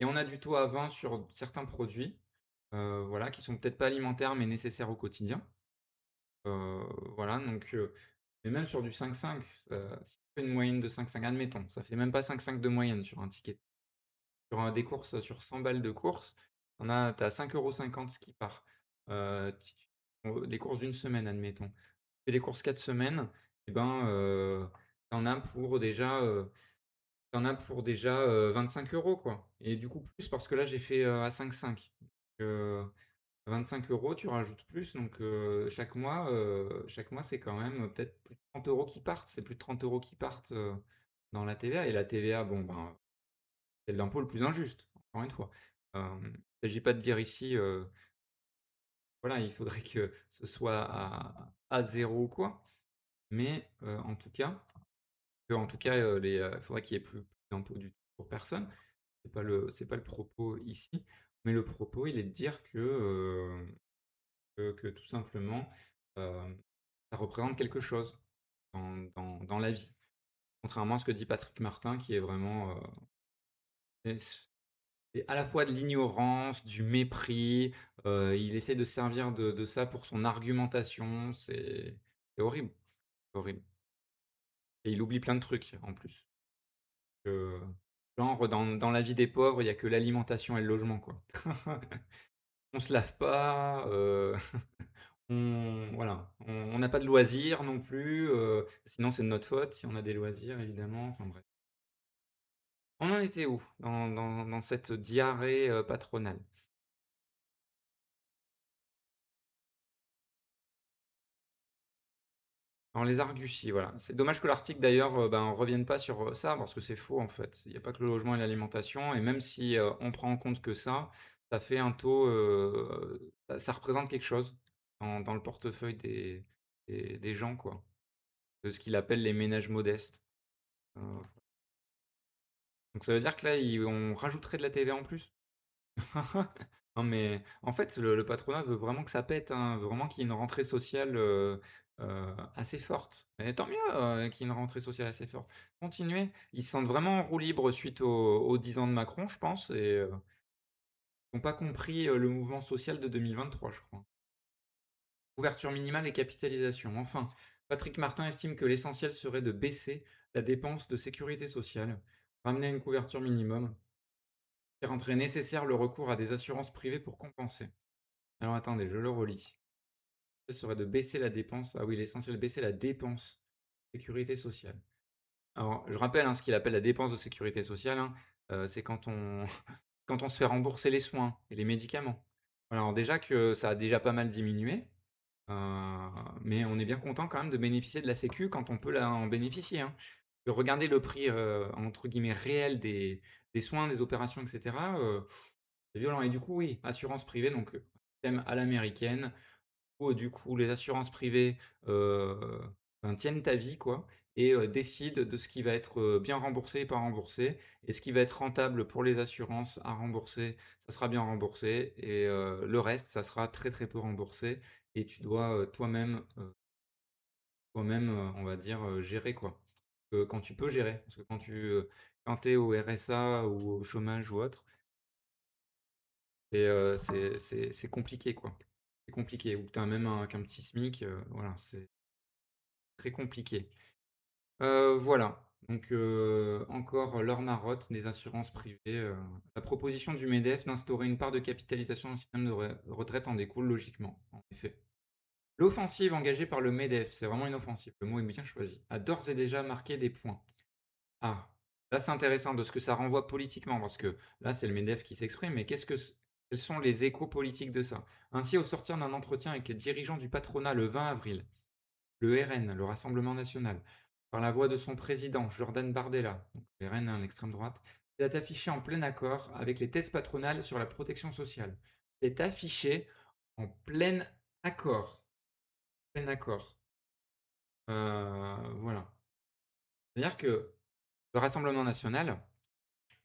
et on a du taux à 20 sur certains produits, voilà, qui sont peut-être pas alimentaires, mais nécessaires au quotidien. Voilà, donc mais même sur du 5,5, si on fait une moyenne de 5,5, admettons, ça fait même pas 5,5 de moyenne sur un ticket. Sur, des courses, sur 100 balles de courses, tu as 5,50 € qui part. Si tu les courses d'une semaine, admettons. Tu fais les courses 4 semaines, et ben, tu en as pour déjà, 25 € quoi, et du coup plus parce que là j'ai fait, à 5,5. Donc 25 €, tu rajoutes plus, donc chaque mois c'est quand même, peut-être plus de 30 € qui partent. C'est plus de 30 € qui partent, dans la TVA, et la TVA, bon, ben, c'est l'impôt le plus injuste, encore une fois. Il ne s'agit pas de dire ici, voilà, il faudrait que ce soit à 0 ou quoi, mais en tout cas, il faudrait qu'il y ait plus d'impôts du tout pour personne. C'est pas le propos ici, mais le propos, il est de dire que tout simplement, hem, ça représente quelque chose dans la vie. Contrairement à ce que dit Patrick Martin qui est vraiment, c'est à la fois de l'ignorance, du mépris, il essaie de servir de ça pour son argumentation, c'est horrible, c'est horrible, et il oublie plein de trucs en plus. Heu, genre dans la vie des pauvres, il y a que l'alimentation et le logement, quoi. On se lave pas, on n'a pas de loisirs non plus, sinon c'est de notre faute si on a des loisirs évidemment, enfin bref. On en était où dans cette diarrhée, patronale? Dans les arguties, voilà. C'est dommage que l'article d'ailleurs, ben, revienne pas sur, ça parce que c'est faux en fait. Il y a pas que le logement et l'alimentation, et même si, on prend en compte que ça fait un taux, ça représente quelque chose dans le portefeuille des gens, quoi, de ce qu'il appelle les ménages modestes. Heu, donc ça veut dire que là, on rajouterait de la TVA en plus? Non, mais en fait, le patronat veut vraiment que ça pète, hein, veut vraiment qu'il y ait une rentrée sociale, assez forte. Et tant mieux, qu'il y ait une rentrée sociale assez forte. Continuez. Ils se sentent vraiment en roue libre suite aux 10 ans de Macron, je pense, et ils n'ont pas compris, le mouvement social de 2023, je crois. Couverture minimale et capitalisation. Enfin, Patrick Martin estime que l'essentiel serait de baisser la dépense de sécurité sociale, ramener à une couverture minimum et rendrait nécessaire le recours à des assurances privées pour compenser. Alors attendez, je le relis. Ce serait de baisser la dépense. Ah oui, l'essentiel, baisser la dépense sécurité sociale. Alors, je rappelle, hein, ce qu'il appelle la dépense de sécurité sociale, hein, c'est quand on quand on se fait rembourser les soins et les médicaments. Alors déjà que ça a déjà pas mal diminué, heu, mais on est bien content quand même de bénéficier de la sécu quand on peut en bénéficier, hein. Regardez le prix, entre guillemets «réel» des soins, des opérations et cetera, c'est violent, et du coup, oui, assurance privée, donc système à l'américaine. Du coup, les assurances privées, ben, tienne ta vie quoi et décide de ce qui va être, bien remboursé et pas remboursé et ce qui va être rentable pour les assurances à rembourser, ça sera bien remboursé et le reste, ça sera très, très peu remboursé et tu dois, toi-même, on va dire, gérer quoi. Quand tu peux gérer, parce que quand tu es au RSA ou au chômage ou autre, c'est compliqué quoi. C'est compliqué ou que tu as même qu'un petit SMIC, voilà, c'est très compliqué. Voilà, donc encore leur marotte des assurances privées, la proposition du MEDEF d'instaurer une part de capitalisation dans le système de retraite en découle logiquement, en effet. L'offensive engagée par le MEDEF, c'est vraiment une offensive, le mot est bien choisi, a d'ores et déjà marqué des points. Ah, là c'est intéressant de ce que ça renvoie politiquement, parce que là c'est le MEDEF qui s'exprime, mais quels sont les échos politiques de ça? Ainsi, au sortir d'un entretien avec les dirigeants du patronat le 20 avril, le RN, le Rassemblement national, par la voix de son président, Jordan Bardella, donc le RN, hein, l'extrême droite, s'est affiché en plein accord avec les thèses patronales sur la protection sociale. C'est affiché en plein accord. Plein accord. Voilà. C'est-à-dire que le Rassemblement national,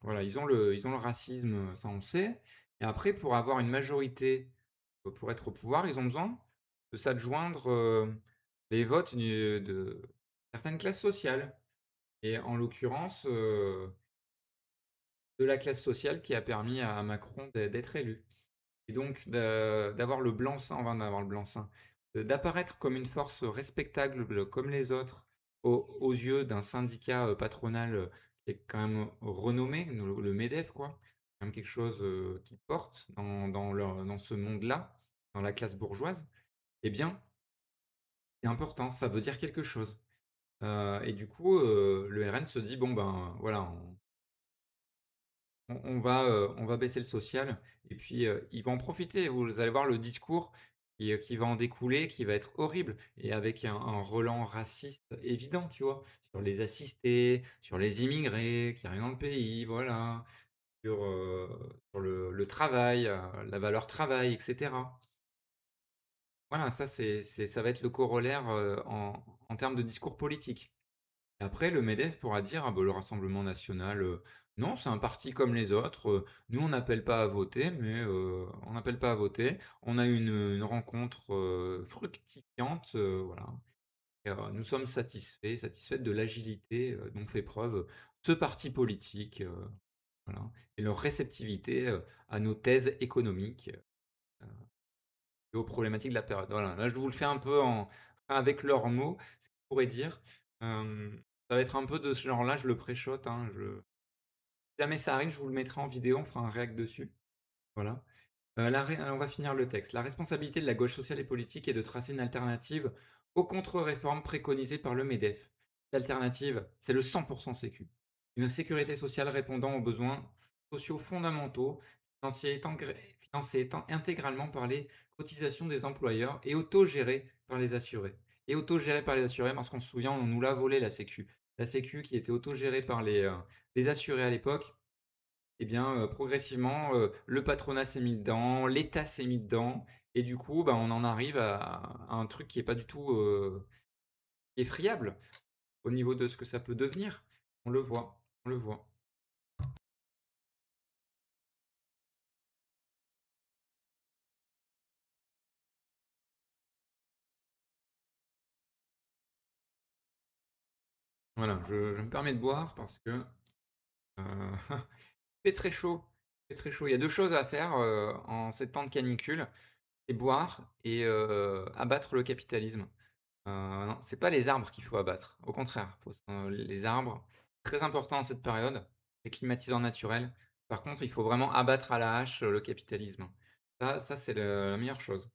voilà, ils ont le racisme, ça on sait. Et après, pour avoir une majorité, pour être au pouvoir, ils ont besoin de s'adjoindre les votes de certaines classes sociales. Et en l'occurrence, de la classe sociale qui a permis à Macron d'être élu. Et donc d'avoir le blanc-seing, enfin d'avoir le blanc-seing, d'apparaître comme une force respectable comme les autres aux yeux d'un syndicat patronal qui est quand même renommé, le MEDEF, quoi. Quand même quelque chose qui porte dans ce monde-là, dans la classe bourgeoise, eh bien, c'est important, ça veut dire quelque chose. Et du coup, le RN se dit, bon ben voilà, on va baisser le social et puis, ils vont en profiter. Vous allez voir le discours qui va en découler, qui va être horrible et avec un relent raciste évident, tu vois? Sur les assistés, sur les immigrés qui arrivent dans le pays, voilà, sur le travail, la valeur travail et cetera. Voilà, ça va être le corollaire, en termes de discours politique. Et après, le MEDEF pourra dire: «Ah bah, le Rassemblement national, non, c'est un parti comme les autres, nous on n'appelle pas à voter, mais on n'appelle pas à voter. On a une rencontre, fructifiante, voilà et nous sommes satisfaits de l'agilité, dont fait preuve ce parti politique», voilà et leur réceptivité, à nos thèses économiques, et aux problématiques de la période. Voilà, là je vous le fais un peu avec leurs mots, ce qu'ils pourraient dire. Ça va être un peu de ce genre-là, je le pré-shot, hein, si jamais ça arrive, je vous le mettrai en vidéo, on fera un react dessus. Voilà. On va finir le texte. La responsabilité de la gauche sociale et politique est de tracer une alternative aux contre-réformes préconisées par le MEDEF. L'alternative, c'est le 100% sécu. Une sécurité sociale répondant aux besoins sociaux fondamentaux, financée intégralement par les cotisations des employeurs et autogérée par les assurés. Et autogérée par les assurés, parce qu'on se souvient, on nous l'a volé la sécu. La sécu qui était autogérée par les assurés à l'époque, eh bien, progressivement, le patronat s'est mis dedans, l'État s'est mis dedans et du coup, bah, on en arrive à un truc qui est pas du tout, effriable au niveau de ce que ça peut devenir. On le voit, on le voit. Voilà, je me permets de boire parce que, il fait très chaud, il fait très chaud. Il y a 2 choses à faire, en ces temps de canicule, c'est boire et abattre le capitalisme. Non, c'est pas les arbres qu'il faut abattre. Au contraire, les arbres, très important dans cette période, les climatiseurs naturels. Par contre, il faut vraiment abattre à la hache, le capitalisme. Ça c'est la meilleure chose.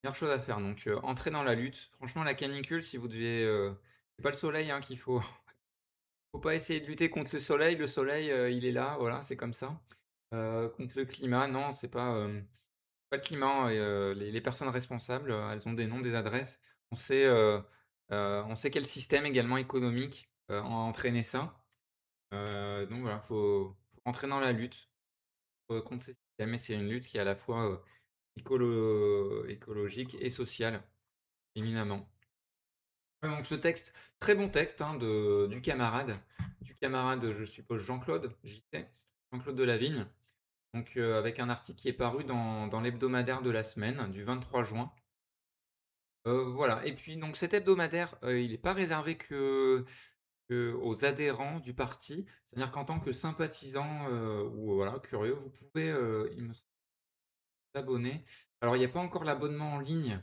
Meilleure chose à faire donc, entrer dans la lutte. Franchement, la canicule, si vous devez, c'est pas le soleil, hein, qu'il faut faut pas essayer de lutter contre le soleil. Le soleil, il est là, voilà, c'est comme ça. Contre le climat, non, c'est pas le climat et les personnes responsables, elles ont des noms, des adresses. On sait, heu on sait quel système également économique, a entraîné ça. Donc voilà, faut rentrer dans la lutte, contre ces systèmes et c'est une lutte qui est à la fois, écologique et sociale, éminemment. Ouais, donc ce texte, très bon texte, hein, du camarade, je suppose Jean-Claude, JC, Jean-Claude Delavigne, donc avec un article qui est paru dans l'hebdomadaire de la semaine du 23 juin. Voilà, et puis donc cet hebdomadaire, il n'est pas réservé aux adhérents du parti. C'est-à-dire qu'en tant que sympathisant, ou voilà, curieux, vous pouvez, il me semble, vous abonner. Alors il n'y a pas encore l'abonnement en ligne,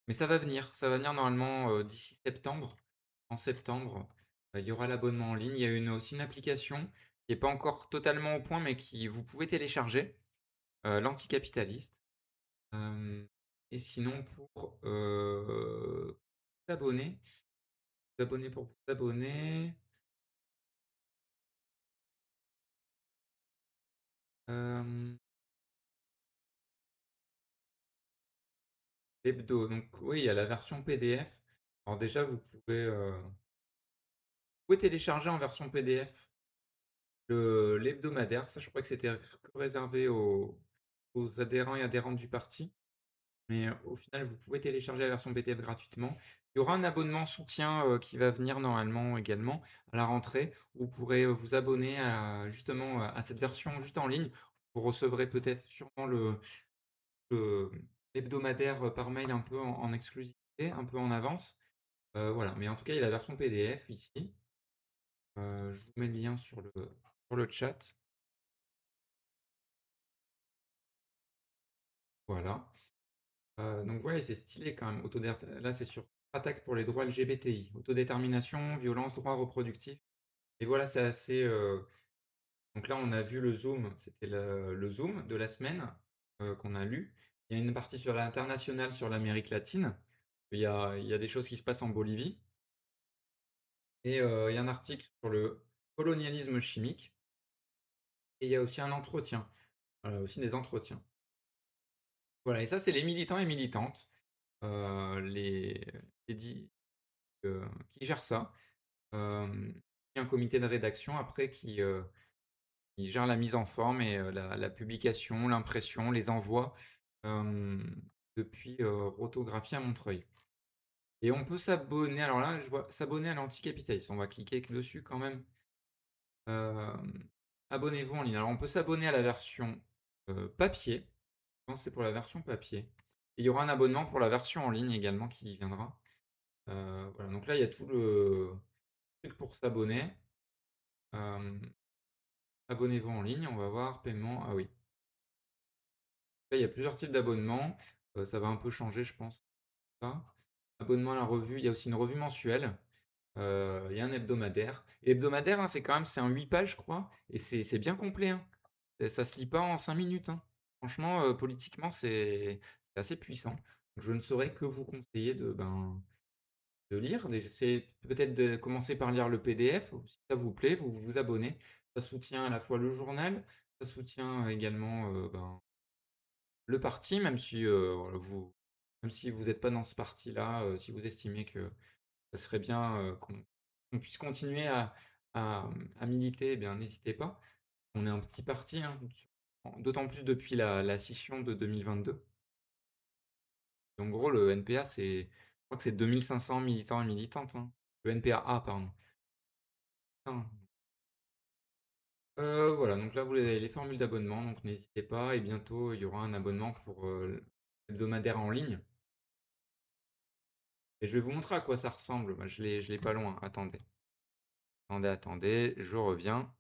mais ça va venir normalement, d'ici septembre. En septembre, il y aura l'abonnement en ligne. Il y a aussi une application qui est pas encore totalement au point, mais qui vous pouvez télécharger, l'Anticapitaliste. Hem et sinon pour, s'abonner, pour vous abonner, hem, l'hebdo, donc oui, il y a la version PDF. Alors déjà, vous pouvez télécharger en version PDF l'hebdomadaire. Ça, je crois que c'était que réservé aux adhérents et adhérentes du parti. Mais au final, vous pouvez télécharger la version PDF gratuitement. Il y aura un abonnement soutien, qui va venir normalement également à la rentrée, où vous pourrez, vous abonner à justement, à cette version juste en ligne. Vous recevrez peut-être sûrement le l'hebdomadaire, par mail un peu en exclusivité, un peu en avance. Voilà, mais en tout cas, il y a la version PDF ici. Je vous mets le lien sur le chat. Voilà. Donc ouais, c'est stylé quand même. Là, c'est sur attaque pour les droits LGBTI, autodétermination, violence, droits reproductifs. Et voilà, c'est assez. Donc là, on a vu le Zoom, c'était le Zoom de la semaine, qu'on a lu. Il y a une partie sur l'international, sur l'Amérique latine. Il y a des choses qui se passent en Bolivie. Et il y a un article sur le colonialisme chimique. Et il y a aussi un entretien. Voilà, aussi des entretiens. Voilà, et ça, c'est les militants et militantes, les, qui gèrent ça. Il y a un comité de rédaction après qui gère la mise en forme et la publication, l'impression, les envois, depuis, Rotographie à Montreuil. Et on peut s'abonner, alors là, je vois s'abonner à l'Anticapitaliste. On va cliquer dessus quand même. Hem, Abonnez-vous en ligne. Alors on peut s'abonner à la version, papier. Je pense que c'est pour la version papier. Et il y aura un abonnement pour la version en ligne également qui viendra. Voilà, donc là, il y a tout le truc pour s'abonner. Hem, Abonnez-vous en ligne, on va voir paiement, ah oui. Là, il y a plusieurs types d'abonnements, ça va un peu changer, je pense, ça. Abonnement à la revue, il y a aussi une revue mensuelle, il y a un hebdomadaire. Et l'hebdomadaire, hein, c'est un 8 pages, je crois, et c'est bien complet, hein. Ça se lit pas en 5 minutes, hein. Franchement, politiquement, c'est assez puissant. Je ne saurais que vous conseiller de lire. C'est peut-être de commencer par lire le PDF, si ça vous plaît, vous vous abonnez. Ça soutient à la fois le journal, ça soutient également, le parti, voilà, même si vous n'êtes pas dans ce parti-là, si vous estimez que ça serait bien, qu'on puisse continuer à militer, eh bien n'hésitez pas. On est un petit parti, hein, d'autant plus depuis la scission de 2022. En gros, le NPA, je crois que c'est 2 500 militants et militantes, hein. Le NPA-A, pardon. Putain. Voilà, donc là, vous avez les formules d'abonnement, donc n'hésitez pas, et bientôt, il y aura un abonnement pour, l'hebdomadaire en ligne. Et je vais vous montrer à quoi ça ressemble. Bah, je l'ai pas loin. Attendez. Attendez, attendez, je reviens.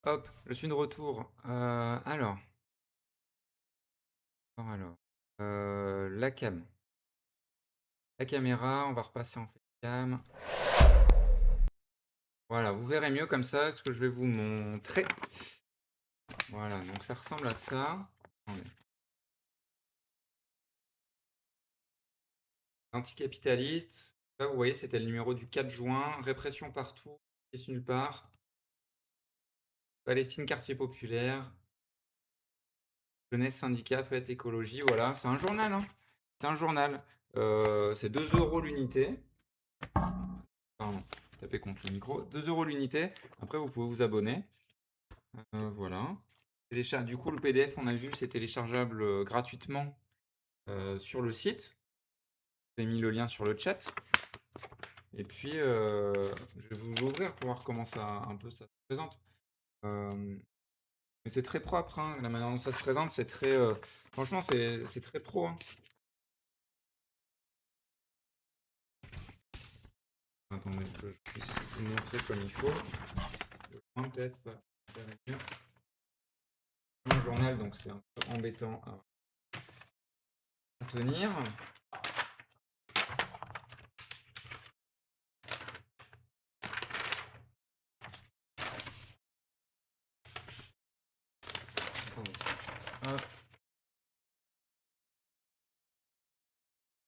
Hop, je suis de retour. La cam. La caméra, on va repasser en facecam. Voilà, vous verrez mieux comme ça ce que je vais vous montrer. Voilà, donc ça ressemble à ça. Attendez. Anticapitaliste. Là, vous voyez, c'était le numéro du 4 juin. Répression partout, justice nulle part. Palestine, quartier populaire. Jeunesse, syndicat, fête, écologie. Voilà, c'est un journal, hein. C'est un journal. C'est 2 euros l'unité. Pardon, tapez contre le micro. 2 € l'unité. Après, vous pouvez vous abonner. Voilà. Du coup, le PDF, on a vu, c'est téléchargeable gratuitement sur le site. J'ai mis le lien sur le chat. Et puis, je vais vous l'ouvrir pour voir comment ça, un peu, ça se présente. Euh, mais c'est très propre, hein. La manière dont ça se présente, c'est très. Franchement, c'est très pro, hein. Attendez que je puisse vous montrer comme il faut. Le point, peut-être, ça va faire mieux. Un journal, donc c'est un peu embêtant à tenir. Attendez. Hop,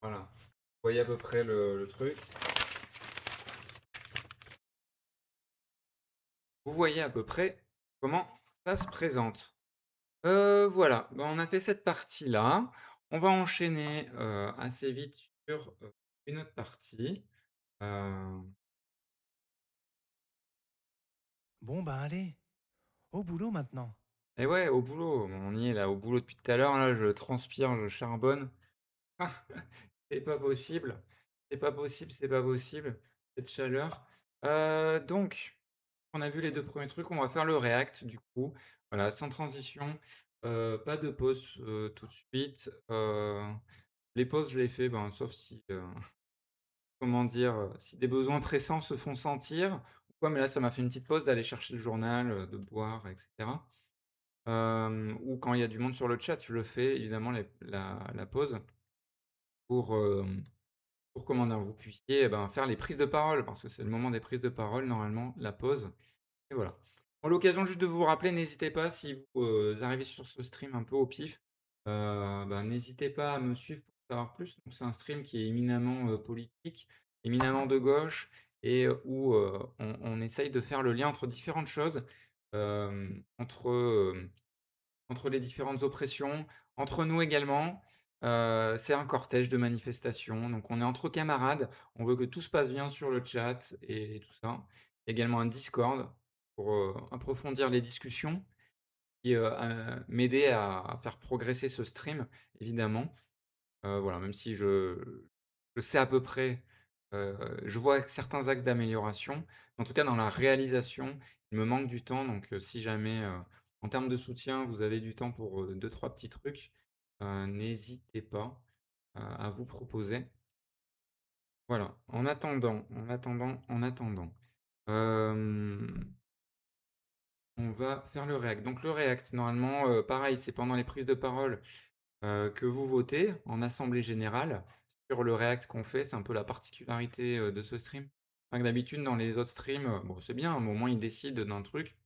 voilà. Vous voyez à peu près le truc. Vous voyez à peu près comment ça se présente. Voilà, bah, on a fait cette partie-là. On va enchaîner, assez vite sur, une autre partie. Heu Bon, ben allez, au boulot maintenant. et ouais, au boulot, on y est là, au boulot depuis tout à l'heure, là, je transpire, je charbonne. C'est pas possible, c'est pas possible, c'est pas possible, cette chaleur. Donc, on a vu les 2 premiers trucs, on va faire le React du coup. Voilà, sans transition, pas de pause, tout de suite. Les pauses, je les fais, ben, sauf si, comment dire? Si des besoins pressants se font sentir ou quoi, mais là, ça m'a fait une petite pause d'aller chercher le journal, de boire et cetera. Ou quand il y a du monde sur le chat, je le fais évidemment la pause pour, pour comment dire? Vous puissiez, eh ben, faire les prises de parole parce que c'est le moment des prises de parole normalement, la pause et voilà. Pour l'occasion juste de vous rappeler, n'hésitez pas si vous, arrivez sur ce stream un peu au pif, n'hésitez pas à me suivre pour savoir plus. Donc c'est un stream qui est éminemment, politique, éminemment de gauche et où, on essaye de faire le lien entre différentes choses, entre les différentes oppressions, entre nous également. C'est un cortège de manifestations, donc on est entre camarades, on veut que tout se passe bien sur le chat et tout ça. Également un Discord pour, approfondir les discussions et m'aider à faire progresser ce stream évidemment. Voilà, même si je sais à peu près, je vois certains axes d'amélioration. En tout cas, dans la réalisation, il me manque du temps, donc si jamais, en termes de soutien, vous avez du temps pour, 2-3 petits trucs, n'hésitez pas, à vous proposer. Voilà, en attendant, on va faire le React. Donc le React, normalement, pareil, c'est pendant les prises de parole que vous votez en assemblée générale sur le React qu'on fait. C'est un peu la particularité, de ce stream. Enfin, que d'habitude, dans les autres streams, bon, c'est bien, mais au moins ils décident d'un truc.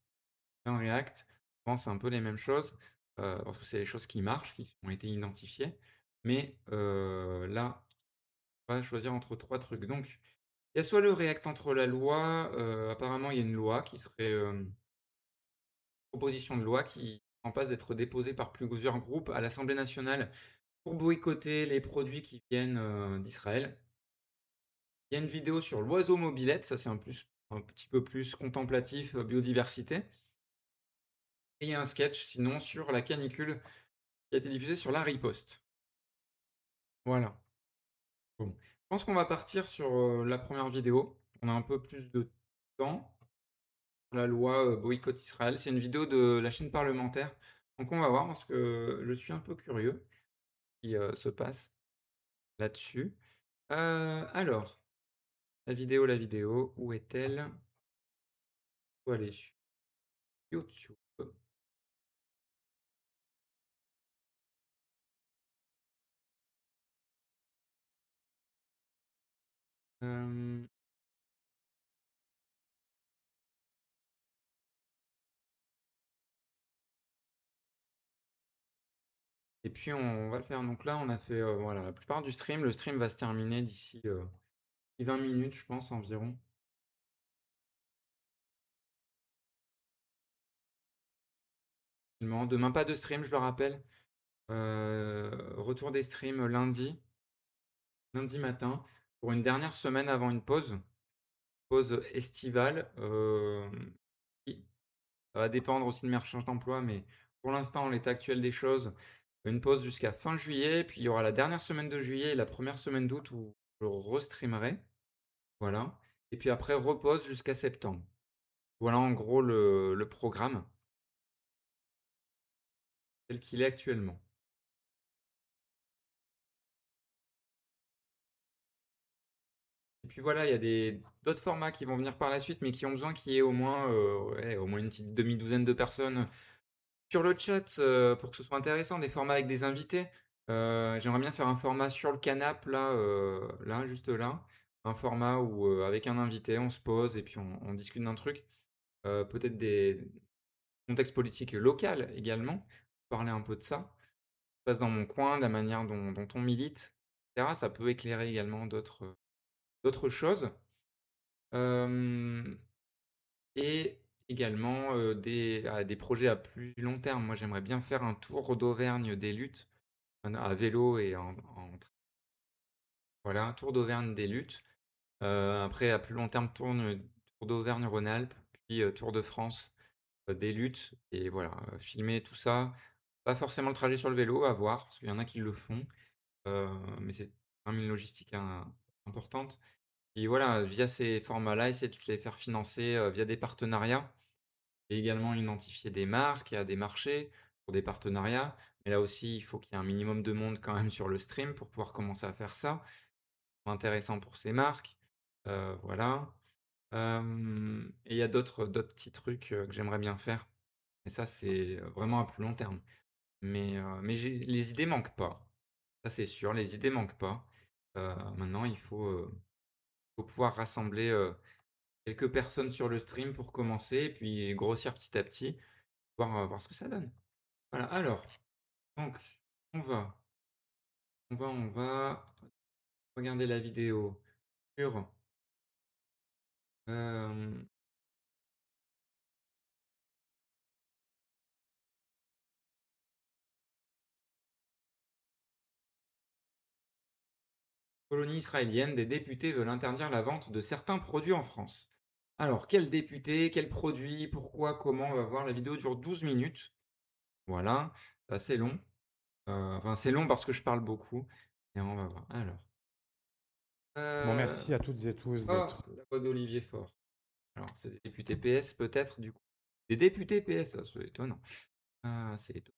Un React, souvent, c'est un peu les mêmes choses, parce que c'est les choses qui marchent, qui ont été identifiées. Mais là, on va choisir entre 3 trucs. Donc, il y a soit le React entre la loi, apparemment, il y a une loi qui serait, proposition de loi qui est en passe d'être déposée par plusieurs groupes à l'Assemblée nationale pour boycotter les produits qui viennent, d'Israël. Il y a une vidéo sur l'oiseau mobilette, ça c'est un petit peu plus contemplatif, biodiversité et il y a un sketch sinon sur la canicule qui a été diffusé sur la Riposte. Voilà. Bon. Je pense qu'on va partir sur, la première vidéo. On a un peu plus de temps. La loi, boycott Israël. C'est une vidéo de la chaîne parlementaire. Donc on va voir parce que je suis un peu curieux ce qui, se passe là-dessus. Alors, la vidéo, où est-elle? Où elle est? YouTube. Hem Et puis on va le faire. Donc là, on a fait, voilà, la plupart du stream. Le stream va se terminer d'ici, 20 minutes, je pense, environ. Demain, pas de stream, je le rappelle. Retour des streams lundi matin, pour une dernière semaine avant une pause estivale, qui ça va dépendre aussi de mes recherches d'emploi, mais pour l'instant, en l'état actuel des choses, une pause jusqu'à fin juillet, puis il y aura la dernière semaine de juillet et la première semaine d'août où je restreamerai, voilà, et puis après repose jusqu'à septembre. Voilà en gros le programme tel qu'il est actuellement. Et puis voilà, il y a d'autres formats qui vont venir par la suite, mais qui ont besoin qu'il y ait au moins, ouais, au moins une petite demi-douzaine de personnes sur le chat, pour que ce soit intéressant. Des formats avec des invités. J'aimerais bien faire un format sur le canap' là, là, juste là. Un format où, avec un invité, on se pose et puis on discute d'un truc. Peut-être des contextes politiques local également, parler un peu de ça. Se passe dans mon coin, de la manière dont on milite, et cetera. Ça peut éclairer également d'autres choses. Hem Et également, des projets à plus long terme. Moi, j'aimerais bien faire un tour d'Auvergne des luttes, à vélo et voilà, un tour d'Auvergne des luttes. Après à plus long terme, tour d'Auvergne-Rhône-Alpes, puis, Tour de France, des luttes et voilà, filmer tout ça. Pas forcément le trajet sur le vélo, à voir, parce qu'il y en a qui le font, mais c'est quand même une logistique importante. Et voilà, via ces formats-là, essayer de se les faire financer, via des partenariats. Et également identifier des marques, il y a des marchés pour des partenariats. Mais là aussi, il faut qu'il y ait un minimum de monde quand même sur le stream pour pouvoir commencer à faire ça. Intéressant pour ces marques, voilà. Et il y a d'autres petits trucs, que j'aimerais bien faire. Et ça, c'est, vraiment à plus long terme. Mais les idées manquent pas. Ça, c'est sûr, les idées manquent pas. Maintenant, il faut pouvoir rassembler, quelques personnes sur le stream pour commencer et puis grossir petit à petit. Voir ce que ça donne. Voilà, alors, donc on va on va regarder la vidéo sur, hem, colonie israélienne, des députés veulent interdire la vente de certains produits en France. Alors, quels députés? Quels produits? Pourquoi? Comment? On va voir, la vidéo dure 12 minutes. Voilà, c'est assez long. Enfin, c'est long parce que je parle beaucoup et on va voir. Alors, Bon, heu, merci à toutes et tous d'être. la voix d'Olivier Faure. Alors, c'est des députés PS peut-être, du coup? Des députés PS, ça c'est étonnant. Ah, c'est étonnant.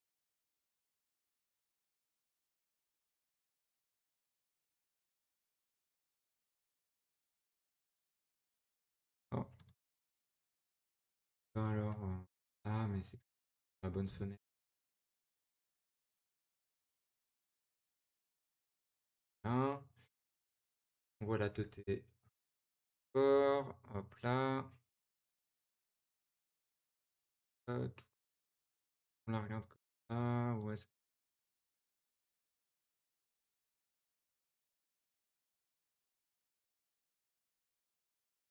Oh, alors, ah, mais c'est la bonne fenêtre. Hein. On voit la teuté fort, hop là. On la regarde comme ça. Où est-ce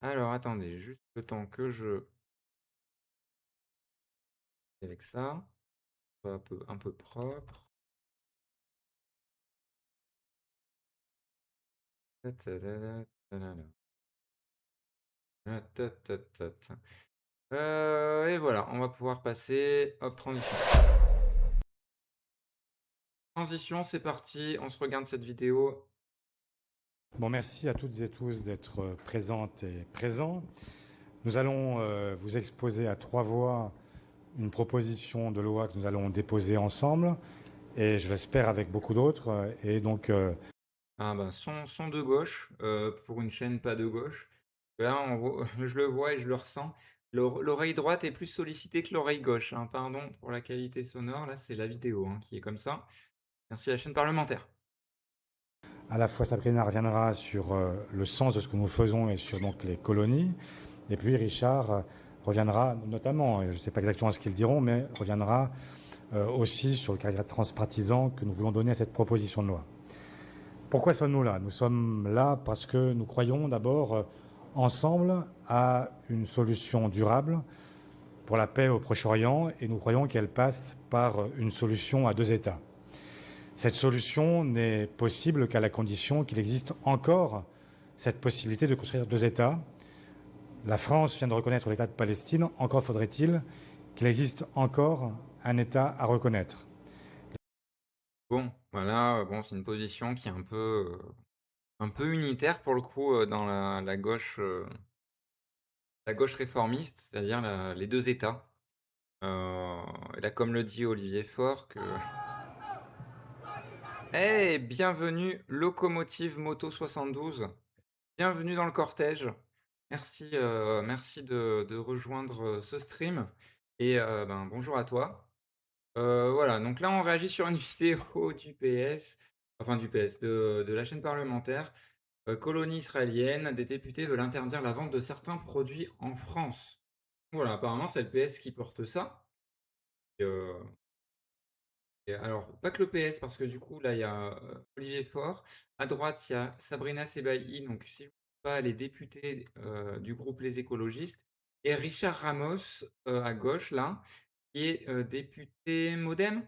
Alors attendez, juste le temps que je avec ça, soit un peu propre. Ta ta da da, ta da da. Ta ta ta ta ta. Et voilà, on va pouvoir passer. Hop, transition. Transition, c'est parti, on se regarde cette vidéo. Bon, merci à toutes et tous d'être présentes et présents. Nous allons vous exposer à trois voix une proposition de loi que nous allons déposer ensemble et je l'espère avec beaucoup d'autres. Et donc, Ah bah, son de gauche, pour une chaîne pas de gauche. Là, je le vois et je le ressens. l'oreille droite est plus sollicitée que l'oreille gauche, hein. Pardon pour la qualité sonore, là, c'est la vidéo, hein, qui est comme ça. Merci à la chaîne parlementaire. À la fois, Sabrina reviendra sur le sens de ce que nous faisons et sur donc les colonies. Et puis Richard reviendra notamment, et je ne sais pas exactement ce qu'ils diront, mais reviendra aussi sur le caractère transpartisan que nous voulons donner à cette proposition de loi. Pourquoi sommes-nous là? Nous sommes là parce que nous croyons d'abord ensemble à une solution durable pour la paix au Proche-Orient et nous croyons qu'elle passe par une solution à deux États. Cette solution n'est possible qu'à la condition qu'il existe encore cette possibilité de construire deux États. La France vient de reconnaître l'État de Palestine, encore faudrait-il qu'il existe encore un État à reconnaître. Bon, voilà, bon, c'est une position qui est un peu unitaire pour le coup, dans la gauche réformiste, c'est-à-dire les 2 États. Et là, comme le dit Olivier Faure que hey! Bienvenue Locomotive Moto 72, bienvenue dans le cortège. Merci, merci de rejoindre, ce stream et ben, bonjour à toi. Voilà, donc là, on réagit sur une vidéo du PS, enfin du PS, de la chaîne parlementaire. Colonie israélienne, des députés veulent interdire la vente de certains produits en France. Voilà, apparemment, c'est le PS qui porte ça. Et, et alors, pas que le PS, parce que du coup, là, il y a Olivier Faure. À droite, il y a Sabrina Sebaï, donc si je ne me trompe pas, les députés du groupe Les Écologistes. Et Richard Ramos, à gauche, là, qui est député Modem.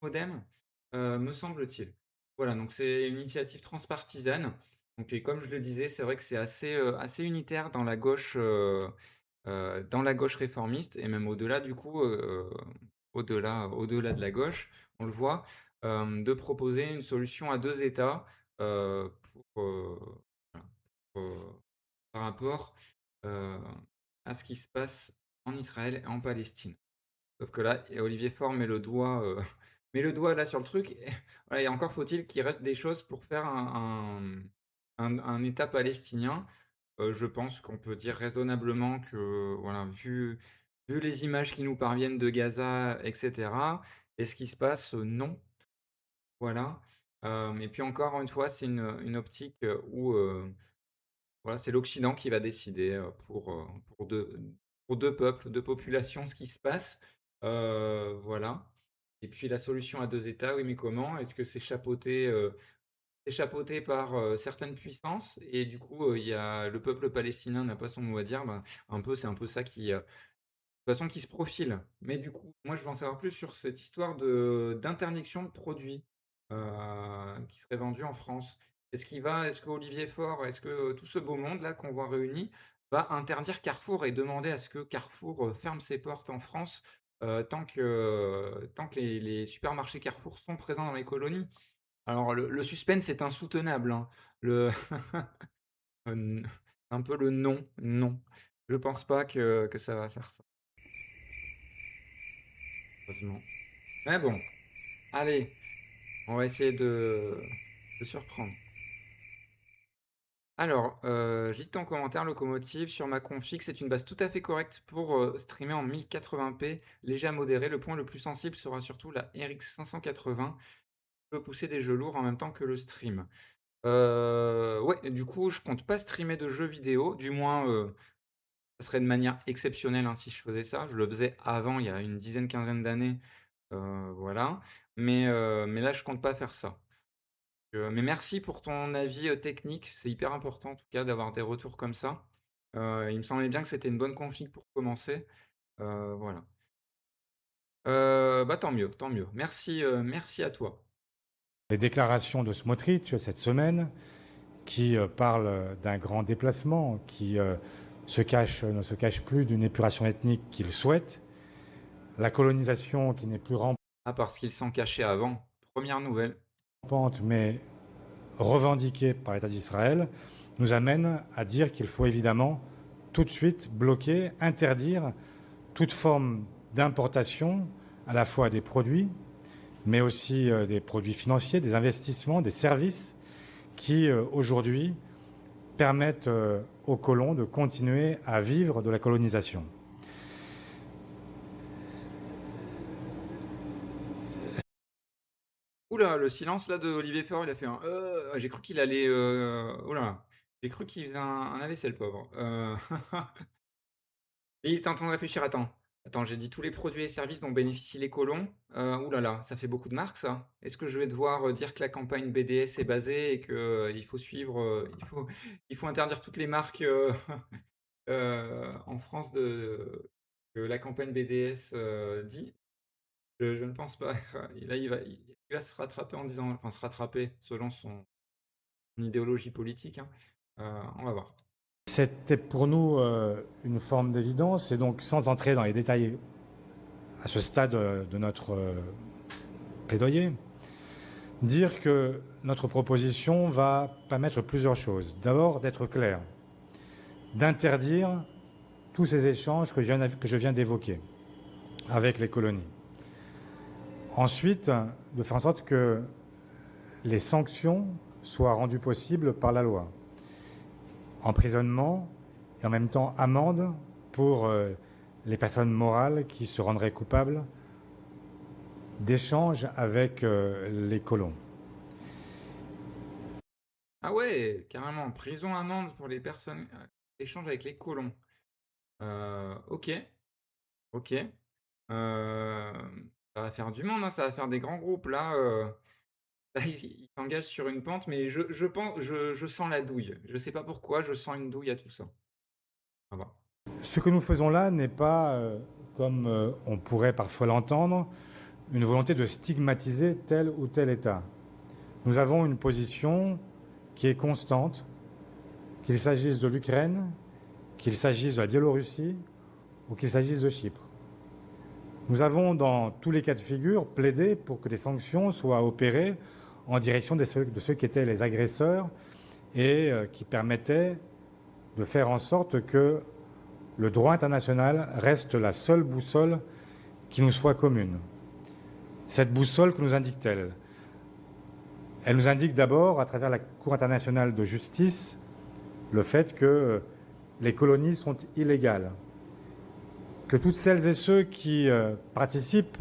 Modem, me semble-t-il. Voilà, donc c'est une initiative transpartisane. Donc et comme je le disais, c'est vrai que c'est assez unitaire dans la gauche réformiste et même au-delà du coup, au-delà de la gauche, on le voit, de proposer une solution à 2 États, pour, voilà, pour, par rapport, heu, à ce qui se passe en Israël et en Palestine. Sauf que là, et Olivier Faure met le doigt, met le doigt là sur le truc et voilà, et encore faut-il qu'il reste des choses pour faire un État palestinien. Je pense qu'on peut dire raisonnablement que, voilà, vu les images qui nous parviennent de Gaza et cetera et ce qui se passe, non. Voilà. Et puis encore une fois, c'est une optique, où, voilà, c'est l'Occident qui va décider, pour 2 peuples, 2 populations, ce qui se passe. Voilà. Et puis la solution à 2 États, oui, mais comment? Est-ce que c'est chapeauté par, certaines puissances et du coup, il y a le peuple palestinien n'a pas son mot à dire? Ben, c'est un peu ça qui, de toute façon qui se profile. Mais du coup, moi je veux en savoir plus sur cette histoire de d'interdiction de produits, qui seraient vendus en France. Est-ce qu'Olivier Faure, est-ce que, tout ce beau monde là qu'on voit réuni va interdire Carrefour et demander à ce que Carrefour, ferme ses portes en France, tant que les supermarchés Carrefour sont présents dans les colonies? Alors le suspense est insoutenable, hein. Le n un peu le non, non. Je pense pas que ça va faire ça, heureusement. Mais bon, allez, on va essayer de surprendre. Alors, je lis ton commentaire, Locomotive. Sur ma config, c'est une base tout à fait correcte pour streamer en 1080p, léger à modéré. Le point le plus sensible sera surtout la RX 580, qui peut pousser des jeux lourds en même temps que le stream. Ouais, et du coup, je compte pas streamer de jeux vidéo, du moins, ça serait de manière exceptionnelle, hein, si je faisais ça. Je le faisais avant, il y a une dizaine, quinzaine d'années, voilà. Mais là, je compte pas faire ça. Mais merci pour ton avis, technique. C'est hyper important, en tout cas, d'avoir des retours comme ça. Il me semblait bien que c'était une bonne config pour commencer. Voilà. Bah, tant mieux, tant mieux. Merci, merci à toi. Les déclarations de Smotrich cette semaine, qui parle d'un grand déplacement, qui ne se cache plus d'une épuration ethnique qu'il souhaite, la colonisation qui n'est plus Ah, parce qu'ils s'en cachaient avant. Première nouvelle. rampante mais revendiquée par l'État d'Israël, nous amène à dire qu'il faut évidemment tout de suite bloquer, interdire toute forme d'importation à la fois des produits, mais aussi des produits financiers, des investissements, des services qui aujourd'hui permettent aux colons de continuer à vivre de la colonisation. là, le silence là de Olivier Faure, il a fait un j'ai cru qu'il allait, oh là, j'ai cru qu'il faisait un AVC le pauvre. Il était en train de réfléchir, attends, j'ai dit tous les produits et services dont bénéficient les colons. Ouh là là, ça fait beaucoup de marques ça. Est-ce que je vais devoir, dire que la campagne BDS est basée et que, il faut suivre, il faut interdire toutes les marques, en France de que la campagne BDS, dit? Je ne pense pas. Et là, il va se rattraper en disant enfin se rattraper selon son idéologie politique, hein. On va voir. C'était pour nous une forme d'évidence, et donc sans entrer dans les détails à ce stade de notre plaidoyer, dire que notre proposition va permettre plusieurs choses. D'abord, d'être clair, d'interdire tous ces échanges que je viens d'évoquer avec les colonies. Ensuite, de faire en sorte que les sanctions soient rendues possibles par la loi. Emprisonnement et en même temps amende pour les personnes morales qui se rendraient coupables d'échanges avec les colons. Ah ouais, carrément, prison amende pour les personnes, échange avec les colons. OK, OK. Ça va faire du monde, hein, ça va faire des grands groupes là, là ils s'engagent sur une pente, mais je pense je sens la douille. Je sais pas pourquoi, je sens une douille à tout ça. On va voir. Ce que nous faisons là n'est pas, comme on pourrait parfois l'entendre, une volonté de stigmatiser tel ou tel État. Nous avons une position qui est constante, qu'il s'agisse de l'Ukraine, qu'il s'agisse de la Biélorussie ou qu'il s'agisse de Chypre. Nous avons, dans tous les cas de figure, plaidé pour que des sanctions soient opérées en direction de ceux qui étaient les agresseurs et qui permettaient de faire en sorte que le droit international reste la seule boussole qui nous soit commune. Cette boussole, que nous indique-t-elle? Elle nous indique d'abord, à travers la Cour internationale de justice, le fait que les colonies sont illégales, que toutes celles et ceux qui participent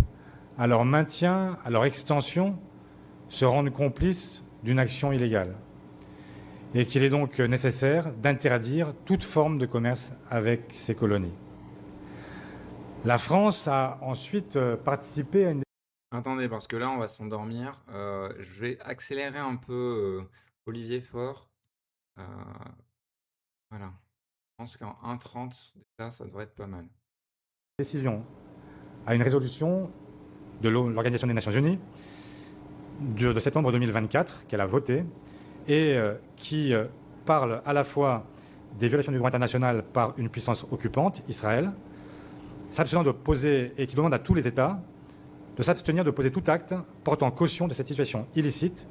à leur maintien, à leur extension, se rendent complices d'une action illégale, et qu'il est donc nécessaire d'interdire toute forme de commerce avec ces colonies. La France a ensuite participé à une... Attendez, parce que là, on va s'endormir. Je vais accélérer un peu, Olivier Faure. Voilà. Je pense qu'en 1,30 déjà, ça devrait être pas mal. décision, à une résolution de l'Organisation des Nations Unies de septembre 2024 qu'elle a votée et qui parle à la fois des violations du droit international par une puissance occupante, Israël, s'abstenant de poser et qui demande à tous les États de s'abstenir de poser tout acte portant caution de cette situation illicite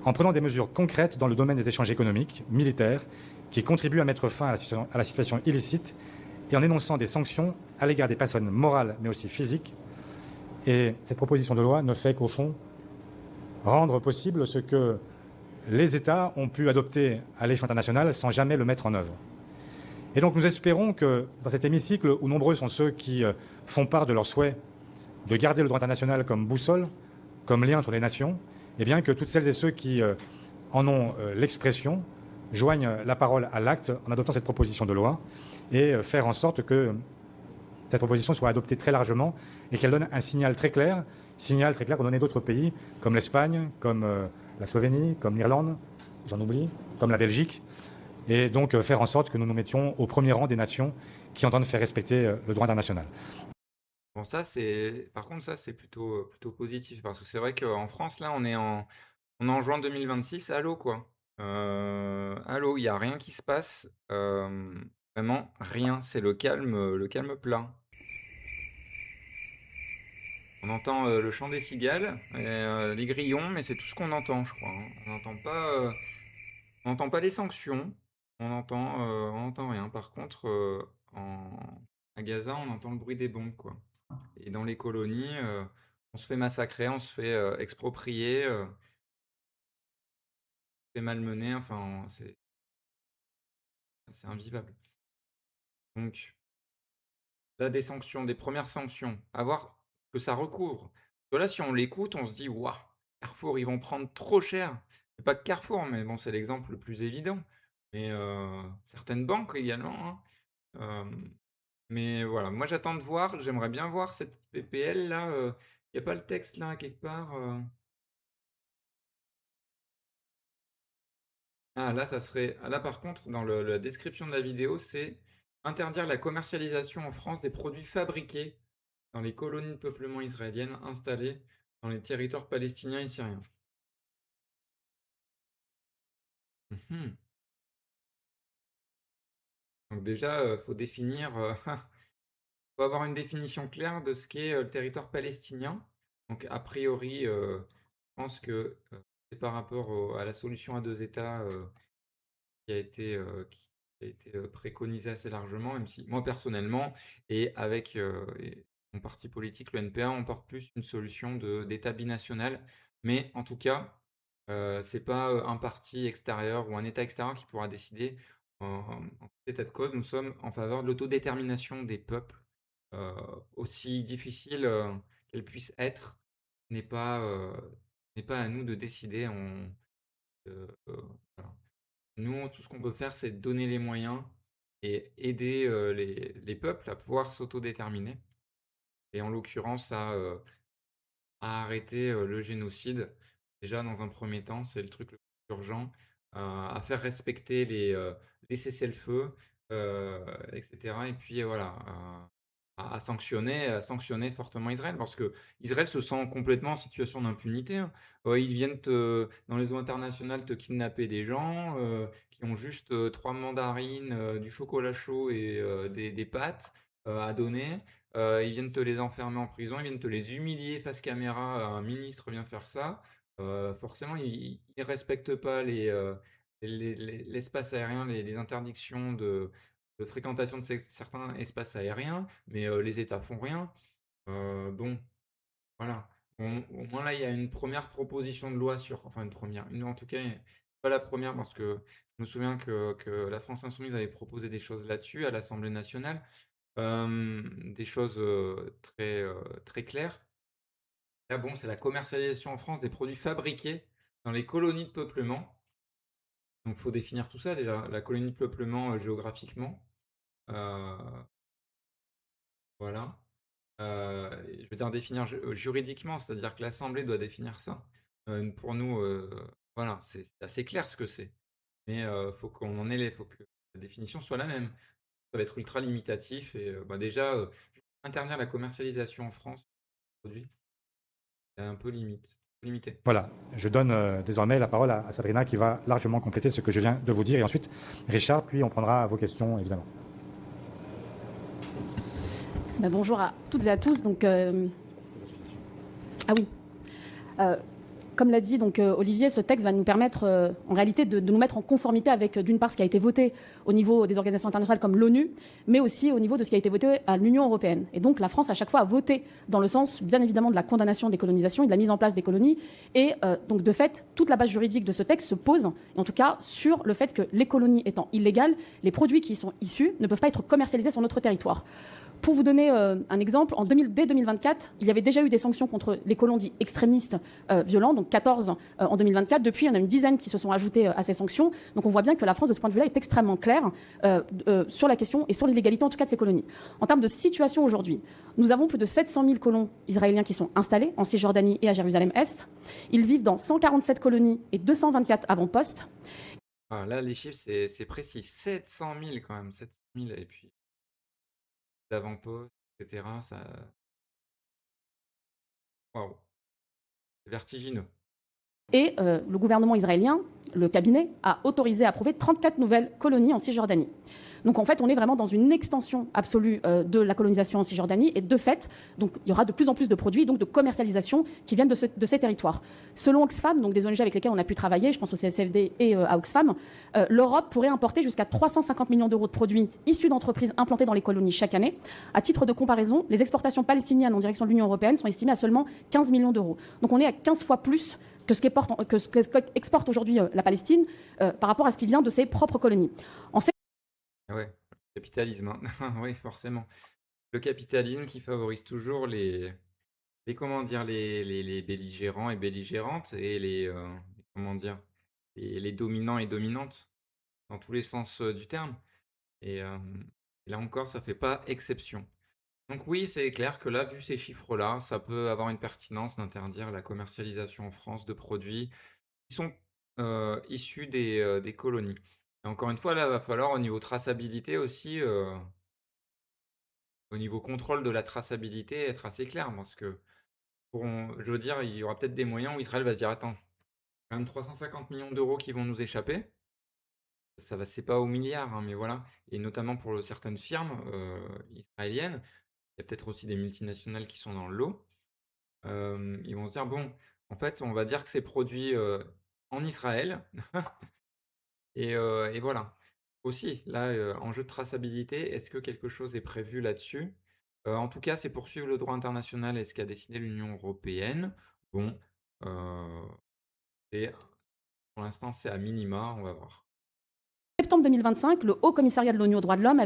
en prenant des mesures concrètes dans le domaine des échanges économiques, militaires, qui contribuent à mettre fin à la situation illicite et en énonçant des sanctions à l'égard des personnes morales mais aussi physiques. Et cette proposition de loi ne fait qu'au fond rendre possible ce que les États ont pu adopter à l'échelon international sans jamais le mettre en œuvre. Et donc nous espérons que dans cet hémicycle, où nombreux sont ceux qui font part de leur souhait de garder le droit international comme boussole, comme lien entre les nations, et bien que toutes celles et ceux qui en ont l'expression joignent la parole à l'acte en adoptant cette proposition de loi et faire en sorte que cette proposition soit adoptée très largement et qu'elle donne un signal très clair qu'ont donné d'autres pays comme l'Espagne, comme la Slovénie, comme l'Irlande, j'en oublie, comme la Belgique, et donc faire en sorte que nous nous mettions au premier rang des nations qui entendent faire respecter le droit international. Bon, ça, c'est par contre, ça, c'est plutôt positif parce que c'est vrai qu'en France, là, on est en juin 2026. Allô, quoi. Allô, il y a rien qui se passe, vraiment rien. C'est le calme plat. On entend, le chant des cigales et les grillons, mais c'est tout ce qu'on entend, je crois, hein. On n'entend pas les sanctions, on entend rien. Par contre, à Gaza, on entend le bruit des bombes, quoi. Et dans les colonies, on se fait massacrer, on se fait, exproprier, on se fait malmener, enfin, c'est invivable. Donc là, des sanctions, des premières sanctions, à voir que ça recouvre. Parce que là, si on l'écoute, on se dit: «Waouh!» Carrefour, ils vont prendre trop cher. C'est pas que Carrefour, mais bon, c'est l'exemple le plus évident. Mais certaines banques également, hein. Mais voilà, moi j'attends de voir, j'aimerais bien voir cette PPL là, il y a pas le texte là quelque part? Ah là, ça serait ah là par contre dans le la description de la vidéo, c'est: «Interdire la commercialisation en France des produits fabriqués dans les colonies de peuplement israéliennes installées dans les territoires palestiniens et syriens». Mmh. Donc déjà, faut définir, faut avoir une définition claire de ce qu'est, le territoire palestinien. Donc a priori, je pense que, c'est par rapport à la solution à 2 États, qui a été préconisée assez largement, même si moi personnellement et avec, mon parti politique, le NPA, on porte plus une solution d'État binational. Mais en tout cas, c'est pas, un parti extérieur ou un État extérieur qui pourra décider. En tout état de cause, nous sommes en faveur de l'autodétermination des peuples, heu, aussi difficile, qu'elle puisse être, n'est pas, heu, n'est pas à nous de décider. Voilà. Nous, tout ce qu'on peut faire, c'est donner les moyens et aider, les peuples à pouvoir s'autodéterminer et en l'occurrence à arrêter, le génocide. Déjà dans un premier temps, c'est le truc le plus urgent, à faire respecter les cessez-le-feu, et cetera et puis, voilà, à sanctionner fortement Israël parce que Israël se sent complètement en situation d'impunité, hein. Ils viennent dans les eaux internationales te kidnapper des gens, qui ont juste, 3 mandarines, du chocolat chaud et des pâtes, à donner. Ils viennent te les enfermer en prison, ils viennent te les humilier face caméra, un ministre vient faire ça. Forcément, ils respectent pas l'espace aérien, les interdictions de fréquentation de certains espaces aériens, mais les États font rien. Bon, voilà. Au moins là, il y a une première proposition de loi enfin une première, une en tout cas, pas la première parce que je me souviens que la France insoumise avait proposé des choses là-dessus à l'Assemblée nationale. Des choses, très claires. Là, bon, c'est la commercialisation en France des produits fabriqués dans les colonies de peuplement. Donc il faut définir tout ça déjà, la colonie de peuplement, géographiquement. Heu, voilà. Et je veux dire définir juridiquement, c'est-à-dire que l'assemblée doit définir ça. Pour nous, voilà, c'est assez clair ce que c'est. Mais faut qu'on en ait les faut que la définition soit la même. Ça va être ultra limitatif et bah, déjà, interdire la commercialisation en France des produits. C'est un peu limité. Voilà, je donne désormais la parole à Sabrina qui va largement compléter ce que je viens de vous dire. Et ensuite, Richard, puis on prendra vos questions, évidemment. Bonjour à toutes et à tous. Ah oui. Comme l'a dit Olivier, ce texte va nous permettre en réalité de nous mettre en conformité avec d'une part ce qui a été voté au niveau des organisations internationales comme l'ONU, mais aussi au niveau de ce qui a été voté à l'Union européenne. Et donc la France à chaque fois a voté dans le sens bien évidemment de la condamnation des colonisations et de la mise en place des colonies. Et donc de fait, toute la base juridique de ce texte se pose, et en tout cas sur le fait que les colonies étant illégales, les produits qui y sont issus ne peuvent pas être commercialisés sur notre territoire. Pour vous donner un exemple, dès 2024, il y avait déjà eu des sanctions contre les colons dits extrémistes violents, donc 14 en 2024. Depuis, il y en a une dizaine qui se sont ajoutées à ces sanctions. Donc on voit bien que la France, de ce point de vue-là, est extrêmement claire sur la question et sur l'illégalité, en tout cas, de ces colonies. En termes de situation aujourd'hui, nous avons plus de 700 000 colons israéliens qui sont installés en Cisjordanie et à Jérusalem-Est. Ils vivent dans 147 colonies et 224 avant-postes. Ah là, les chiffres, c'est précis. 700 000 quand même, 700 000 et puis d'avant-poste et cetera, ça waouh, c'est vertigineux. Et le gouvernement israélien, le cabinet, a autorisé à approuver 34 nouvelles colonies en Cisjordanie. Donc en fait, on est vraiment dans une extension absolue de la colonisation en Cisjordanie. Et de fait, donc, il y aura de plus en plus de produits, donc de commercialisation qui viennent de ces territoires. Selon Oxfam, donc des ONG avec lesquelles on a pu travailler, je pense au CSFD et à Oxfam, l'Europe pourrait importer jusqu'à 350 millions d'euros de produits issus d'entreprises implantées dans les colonies chaque année. À titre de comparaison, les exportations palestiniennes en direction de l'Union européenne sont estimées à seulement 15 millions d'euros. Donc on est à 15 fois plus que ce qu'exporte aujourd'hui la Palestine par rapport à ce qui vient de ses propres colonies. Ah ouais, le capitalisme, hein. Oui, forcément. Le capitalisme qui favorise toujours comment dire? Les belligérants et belligérantes et comment dire? Les dominants et dominantes, dans tous les sens, du terme et là encore, ça fait pas exception. Donc oui, c'est clair que là, vu ces chiffres-là, ça peut avoir une pertinence d'interdire la commercialisation en France de produits qui sont, issus des colonies. Et encore une fois, là, va falloir au niveau traçabilité aussi, au niveau contrôle de la traçabilité, être assez clair parce que je veux dire, il y aura peut-être des moyens où Israël va se dire: «Attends, quand même 350 millions d'euros qui vont nous échapper». Ça va, c'est pas au milliard, hein, mais voilà et notamment pour, certaines firmes, israéliennes, il y a peut-être aussi des multinationales qui sont dans le lot. Ils vont se dire: «Bon, en fait, on va dire que c'est produit, en Israël et voilà». Aussi, là, enjeu de traçabilité, est-ce que quelque chose est prévu là-dessus? En tout cas, c'est poursuivre le droit international et ce qu'a décidé l'Union européenne. Bon, heu, et pour l'instant, c'est à minima, on va voir. Septembre 2025, le Haut Commissariat de l'ONU aux droits de l'homme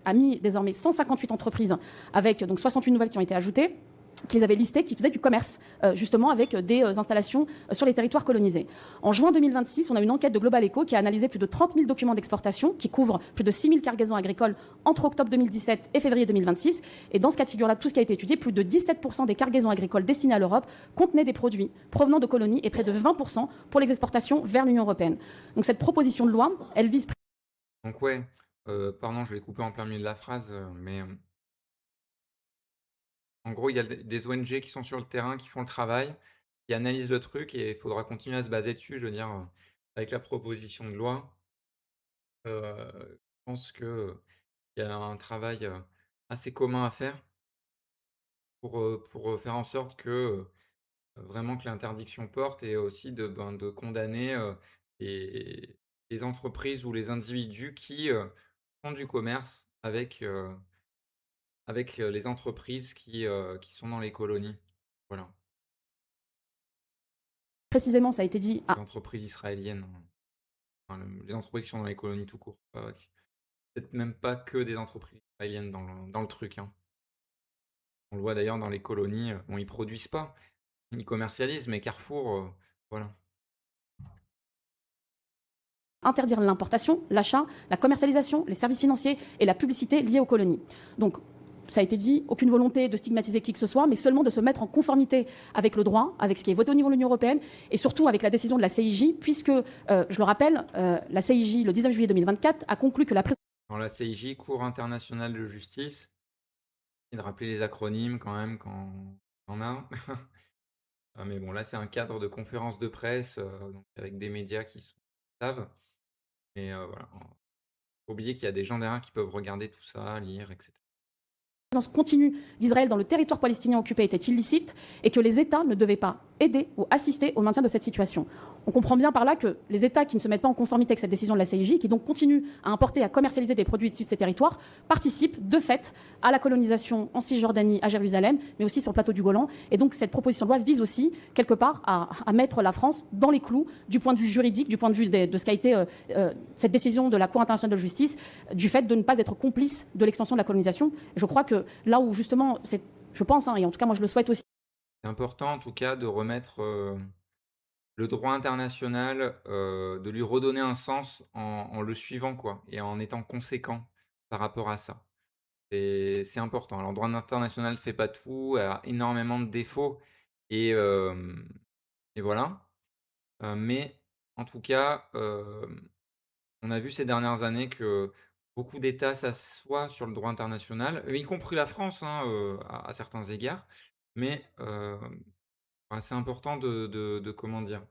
a mis désormais 158 entreprises, avec donc 68 nouvelles qui ont été ajoutées, qu'ils avaient listées, qui faisaient du commerce, justement avec des installations sur les territoires colonisés. En juin 2026, on a une enquête de Global Echo qui a analysé plus de 30 000 documents d'exportation, qui couvrent plus de 6 000 cargaisons agricoles entre octobre 2017 et février 2026. Et dans ce cas de figure-là, tout ce qui a été étudié, plus de 17% des cargaisons agricoles destinées à l'Europe contenaient des produits provenant de colonies et près de 20% pour les exportations vers l'Union européenne. Donc cette proposition de loi, elle vise Donc ouais, pardon, je l'ai coupé en plein milieu de la phrase, mais en gros, il y a des ONG qui sont sur le terrain, qui font le travail, qui analysent le truc et il faudra continuer à se baser dessus. Je veux dire, avec la proposition de loi, je pense qu'il y a un travail, assez commun à faire pour, faire en sorte que, vraiment que l'interdiction porte et aussi de condamner, les les entreprises ou les individus qui, font du commerce avec les entreprises qui sont dans les colonies. Voilà, précisément, ça a été dit, les entreprises israéliennes, hein. Enfin, les entreprises qui sont dans les colonies tout court, peut-être même pas que des entreprises israéliennes dans le truc, hein. On le voit d'ailleurs dans les colonies, bon, ils produisent pas, ils commercialisent, mais Carrefour, voilà. interdire l'importation, l'achat, la commercialisation, les services financiers et la publicité liés aux colonies. Donc, ça a été dit, aucune volonté de stigmatiser qui que ce soit, mais seulement de se mettre en conformité avec le droit, avec ce qui est voté au niveau de l'Union européenne, et surtout avec la décision de la CIJ, puisque, je le rappelle, la CIJ, le 19 juillet 2024, a conclu que la Dans la CIJ, Cour internationale de justice, et de rappeler les acronymes quand même quand on a. Ah mais bon, là, c'est un cadre de conférence de presse, donc avec des médias qui savent, mais voilà, faut oublier qu'il y a des gens derrière qui peuvent regarder tout ça, lire et cetera. présence continue d'Israël dans le territoire palestinien occupé était illicite et que les États ne devaient pas aider ou assister au maintien de cette situation. On comprend bien par là que les États qui ne se mettent pas en conformité avec cette décision de la CIJ, qui donc continuent à importer et à commercialiser des produits issus de ces territoires, participent de fait à la colonisation en Cisjordanie, à Jérusalem, mais aussi sur le plateau du Golan. Et donc cette proposition de loi vise aussi, quelque part, à mettre la France dans les clous du point de vue juridique, du point de vue de ce qu'a été cette décision de la Cour internationale de justice, du fait de ne pas être complice de l'extension de la colonisation. Et je crois que là où justement, je pense, hein, et en tout cas moi je le souhaite aussi, C'est important en tout cas de remettre, le droit international, de lui redonner un sens en le suivant quoi et en étant conséquent par rapport à ça. C'est important. Alors le droit international ne fait pas tout, a énormément de défauts et et voilà, mais en tout cas, on a vu ces dernières années que beaucoup d'États s'assoient sur le droit international, y compris la France, hein, à certains égards, mais bah, c'est important de comment dire?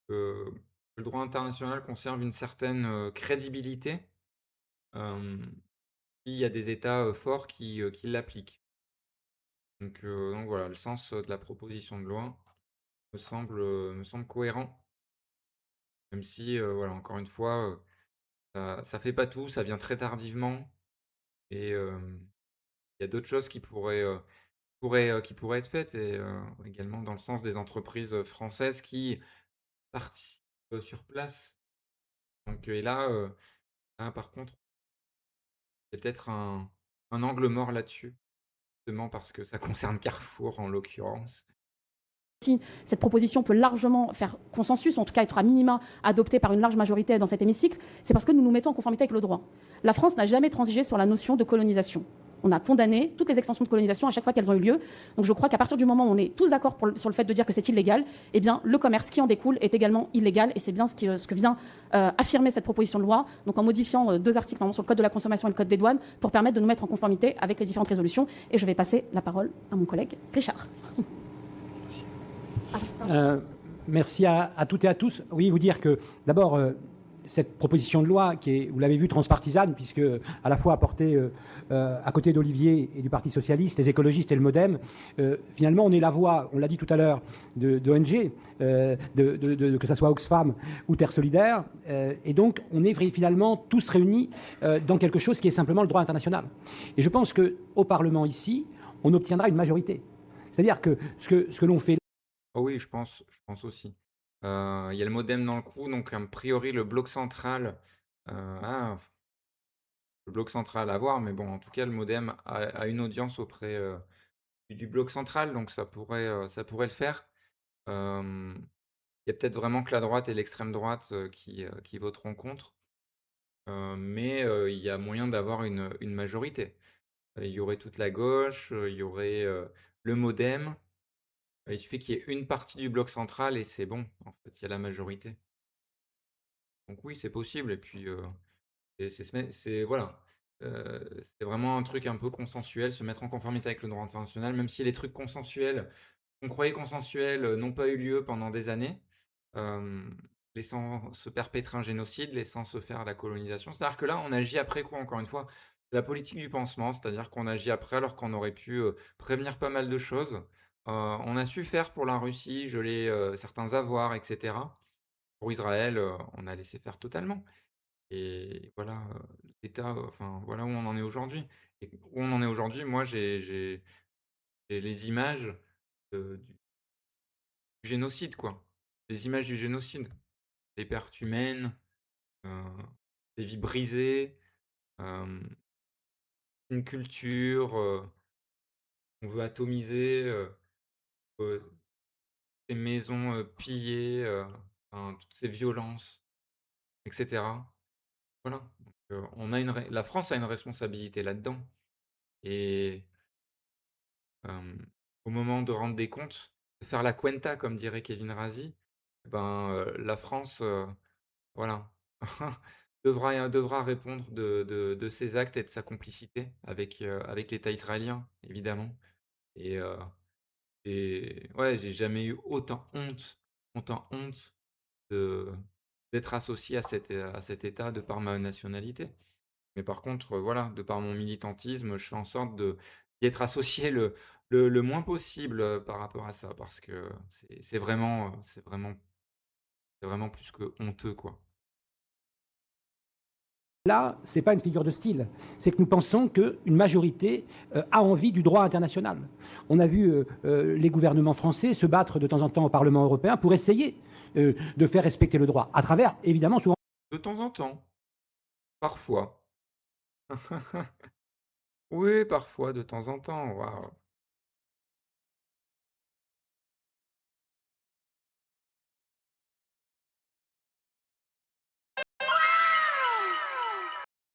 Que le droit international conserve une certaine, crédibilité, hem, s'il y a des États, forts qui l'appliquent. Donc voilà, le sens, de la proposition de loi me semble cohérent, même si, voilà, encore une fois, ça fait pas tout, ça vient très tardivement et il y a d'autres choses qui pourraient être faites et également dans le sens des entreprises, françaises qui participent, sur place. Donc et là par contre, il y a peut-être un angle mort là-dessus. justement parce que ça concerne Carrefour en l'occurrence. Si cette proposition peut largement faire consensus, en tout cas être à minima adoptée par une large majorité dans cet hémicycle, c'est parce que nous nous mettons en conformité avec le droit. La France n'a jamais transigé sur la notion de colonisation. On a condamné toutes les extensions de colonisation à chaque fois qu'elles ont eu lieu. Donc je crois qu'à partir du moment où on est tous d'accord sur le fait de dire que c'est illégal, eh bien le commerce qui en découle est également illégal. Et c'est bien ce que vient affirmer cette proposition de loi, donc en modifiant 2 articles sur le code de la consommation et le code des douanes pour permettre de nous mettre en conformité avec les différentes résolutions. Et je vais passer la parole à mon collègue Richard. Merci à toutes et à tous. Oui, vous dire que d'abord, cette proposition de loi qui est, vous l'avez vu, transpartisane, puisque à la fois apportée à côté d'Olivier et du Parti socialiste, les écologistes et le MoDem, finalement on est la voix, on l'a dit tout à l'heure, d'ONG, que ce soit Oxfam ou Terre Solidaire, et donc on est finalement tous réunis dans quelque chose qui est simplement le droit international. Et je pense qu'au Parlement ici, on obtiendra une majorité. C'est-à-dire que ce que l'on fait. Oh oui, je pense aussi. Il y a le MoDem dans le coup, donc a priori le bloc central, le bloc central à voir, mais bon, en tout cas, le MoDem a une audience auprès du bloc central, donc ça pourrait le faire. Il y a peut-être vraiment que la droite et l'extrême droite qui voteront contre, mais il y a moyen d'avoir une majorité. Il y aurait toute la gauche, il y aurait le MoDem. Il suffit qu'il y ait une partie du bloc central et c'est bon, en fait, il y a la majorité. Donc oui, c'est possible et puis, voilà, c'est vraiment un truc un peu consensuel, se mettre en conformité avec le droit international, même si les trucs consensuels, qu'on croyait consensuels, n'ont pas eu lieu pendant des années, laissant se perpétrer un génocide, laissant se faire la colonisation. C'est-à-dire que là, on agit après quoi, encore une fois? C'est la politique du pansement, c'est-à-dire qu'on agit après alors qu'on aurait pu, prévenir pas mal de choses. On a su faire pour la Russie, geler, certains avoirs et cetera. Pour Israël, on a laissé faire totalement. Et voilà, l'état, enfin, voilà où on en est aujourd'hui. Et où on en est aujourd'hui, moi, j'ai les images, du génocide, quoi. Les images du génocide. Des pertes humaines, heu, des vies brisées, hem, une culture, qu'on veut atomiser, heu, des maisons, pillées, enfin, toutes ces violences et cetera. Voilà, donc on a une ré la France a une responsabilité là-dedans et au moment de rendre des comptes, de faire la cuenta comme dirait Kevin Razi, ben, la France, voilà, devra répondre de ses actes et de sa complicité avec l'État israélien, évidemment et j'ai jamais eu autant honte de d'être associé à cet État de par ma nationalité. Mais par contre, voilà, de par mon militantisme, je fais en sorte d'y être associé le moins possible, par rapport à ça parce que c'est vraiment plus que honteux, quoi. Là, ce n'est pas une figure de style. C'est que nous pensons qu'une majorité a envie du droit international. On a vu les gouvernements français se battre de temps en temps au Parlement européen pour essayer de faire respecter le droit, à travers, évidemment, souvent. De temps en temps, parfois. Oui, parfois, de temps en temps, waouh.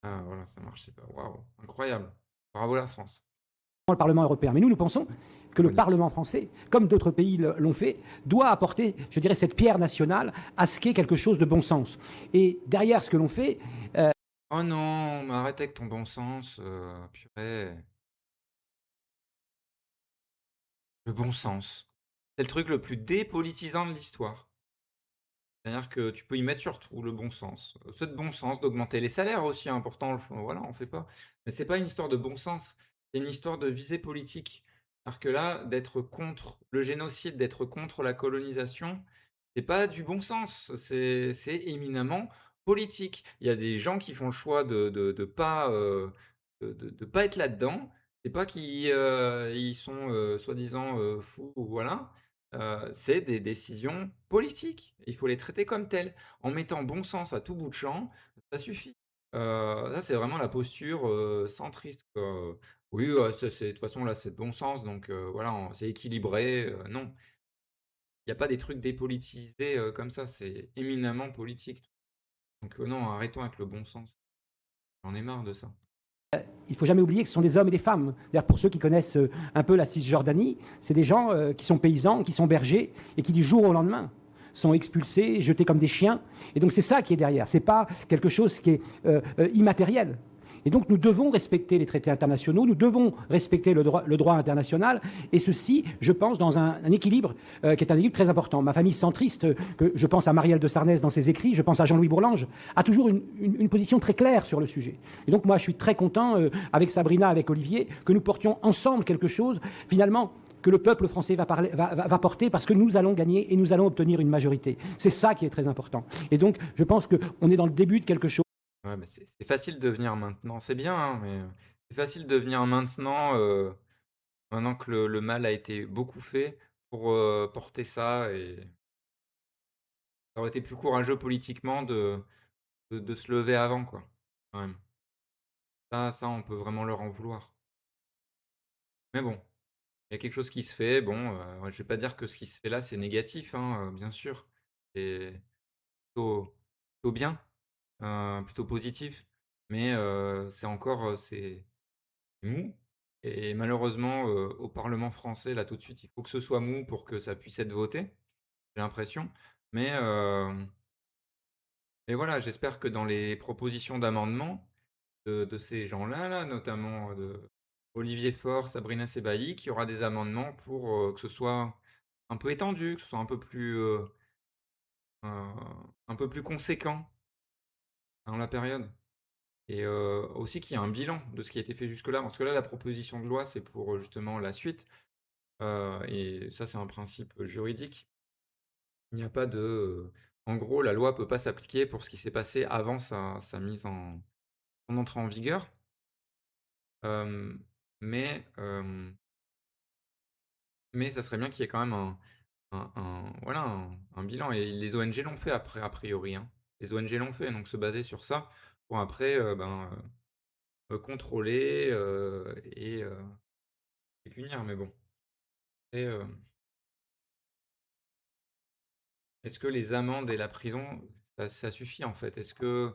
Ah voilà, ça marchait pas. Waouh, incroyable. Bravo la France. Le Parlement européen. Mais nous pensons que le Symbolique. Parlement français, comme d'autres pays l'ont fait, doit apporter, je dirais, cette pierre nationale à ce qu'est quelque chose de bon sens. Et derrière ce que l'on fait, Oh non, mais arrête avec ton bon sens, purée. Le bon sens. C'est le truc le plus dépolitisant de l'histoire. C'est-à-dire que tu peux y mettre sur tout, le bon sens. C'est de bon sens d'augmenter les salaires aussi, hein, pourtant, voilà, on fait pas. Mais c'est pas une histoire de bon sens, c'est une histoire de visée politique. Alors que là, d'être contre le génocide, d'être contre la colonisation, c'est pas du bon sens, c'est éminemment politique. Il y a des gens qui font le choix de pas être là-dedans. C'est pas qu'ils, ils sont, soi-disant, fous ou voilà. C'est des décisions politiques. Il faut les traiter comme telles. En mettant bon sens à tout bout de champ, ça suffit. Ça, c'est vraiment la posture, centriste, quoi. Oui, c'est de toute façon, là, c'est de bon sens, donc voilà, c'est équilibré, non. Il y a pas des trucs dépolitisés, comme ça, c'est éminemment politique. Donc non, arrêtons avec le bon sens. J'en ai marre de ça. Il ne faut jamais oublier que ce sont des hommes et des femmes. D'ailleurs, pour ceux qui connaissent un peu la Cisjordanie, c'est des gens qui sont paysans, qui sont bergers et qui du jour au lendemain sont expulsés, jetés comme des chiens. Et donc c'est ça qui est derrière. C'est pas quelque chose qui est immatériel. Et donc nous devons respecter les traités internationaux, nous devons respecter le droit international, et ceci, je pense, dans un équilibre qui est un équilibre très important. Ma famille centriste, que je pense à Marielle de Sarnez dans ses écrits, je pense à Jean-Louis Bourlange, a toujours une position très claire sur le sujet. Et donc moi je suis très content, avec Sabrina, avec Olivier, que nous portions ensemble quelque chose, finalement, que le peuple français va porter, parce que nous allons gagner et nous allons obtenir une majorité. C'est ça qui est très important. Et donc je pense qu'on est dans le début de quelque chose. Ouais, mais c'est facile de venir maintenant. C'est bien, hein, mais c'est facile de venir maintenant, maintenant que le mal a été beaucoup fait pour, porter ça, et ça aurait été plus courageux politiquement de se lever avant, quoi, quand même. Ça, on peut vraiment leur en vouloir. Mais bon, il y a quelque chose qui se fait. Bon, je vais pas dire que ce qui se fait là, c'est négatif, hein, bien sûr. C'est plutôt plutôt bien, plutôt positif. Mais, c'est encore, c'est mou, et malheureusement, au parlement français, là, tout de suite, il faut que ce soit mou pour que ça puisse être voté, j'ai l'impression. Mais, voilà, j'espère que dans les propositions d'amendement de ces gens-là, là, notamment, de Olivier Faure, Sabrina Sebagui, qu'il y aura des amendements pour, que ce soit un peu étendu, que ce soit un peu plus conséquent dans la période, et aussi qu'il y ait un bilan de ce qui a été fait jusque-là. Parce que là, la proposition de loi, c'est pour, justement la suite, et ça, c'est un principe juridique. Il n'y a pas de, en gros, la loi peut pas s'appliquer pour ce qui s'est passé avant sa mise en son entrée en vigueur. Hem, mais, ça serait bien qu'il y ait quand même voilà, un bilan, et les ONG l'ont fait après, a priori, hein. Les ONG l'ont fait, donc se baser sur ça pour après, contrôler, et punir. Mais bon, et est-ce que les amendes et la prison, ça suffit, en fait? Est-ce que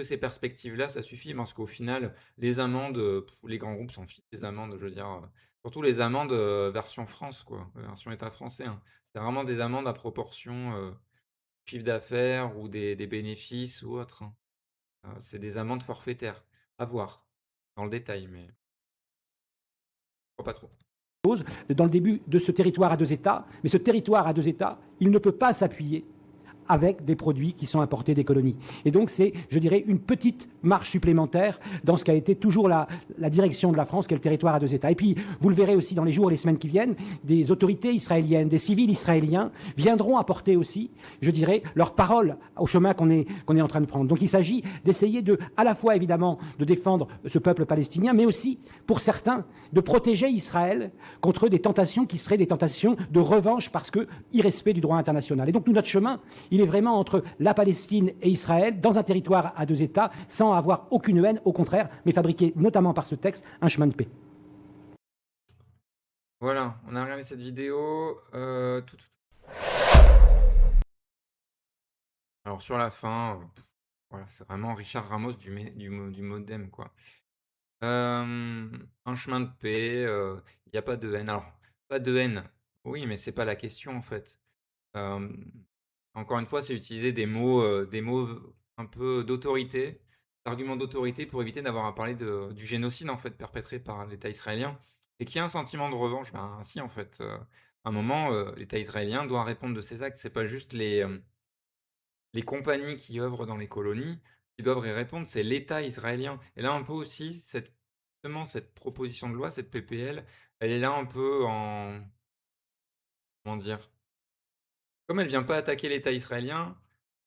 ces perspectives-là, ça suffit? Parce qu'au final, les amendes, les grands groupes s'en fichent des amendes, je veux dire, surtout les amendes, version France, quoi, version État français, hein. C'est vraiment des amendes à proportion, chiffre d'affaires ou des bénéfices ou autre, hein. C'est des amendes forfaitaires. À voir dans le détail, mais je crois pas trop. Dans le début de ce territoire à deux États, mais ce territoire à deux États, il ne peut pas s'appuyer avec des produits qui sont importés des colonies. Et donc c'est, je dirais, une petite marche supplémentaire dans ce qu'a été toujours la direction de la France, qui est le territoire à deux États. Et puis, vous le verrez aussi dans les jours et les semaines qui viennent, des autorités israéliennes, des civils israéliens viendront apporter aussi, je dirais, leur parole au chemin qu'on est en train de prendre. Donc il s'agit d'essayer de, à la fois évidemment, de défendre ce peuple palestinien, mais aussi, pour certains, de protéger Israël contre des tentations qui seraient des tentations de revanche parce que irrespect du droit international. Et donc nous, notre chemin, il est vraiment entre la Palestine et Israël, dans un territoire à deux États, sans avoir aucune haine, au contraire, mais fabriquer, notamment par ce texte, un chemin de paix. Voilà, on a regardé cette vidéo, alors sur la fin, voilà, c'est vraiment Richard Ramos du MODEM, quoi. Un chemin de paix, il y a pas de haine. Alors, pas de haine, oui, mais c'est pas la question, en fait. Hem, Encore une fois, c'est utiliser des mots un peu d'autorité, d'arguments d'autorité pour éviter d'avoir à parler du génocide, en fait, perpétré par l'État israélien, et qu'il y a un sentiment de revanche. Ben, si, en fait, à un moment, l'État israélien doit répondre de ses actes. C'est pas juste les compagnies qui œuvrent dans les colonies qui doivent y répondre, c'est l'État israélien. Et là, un peu aussi, justement, cette proposition de loi, cette PPL, elle est là un peu en, comment dire? Comme elle vient pas attaquer l'État israélien,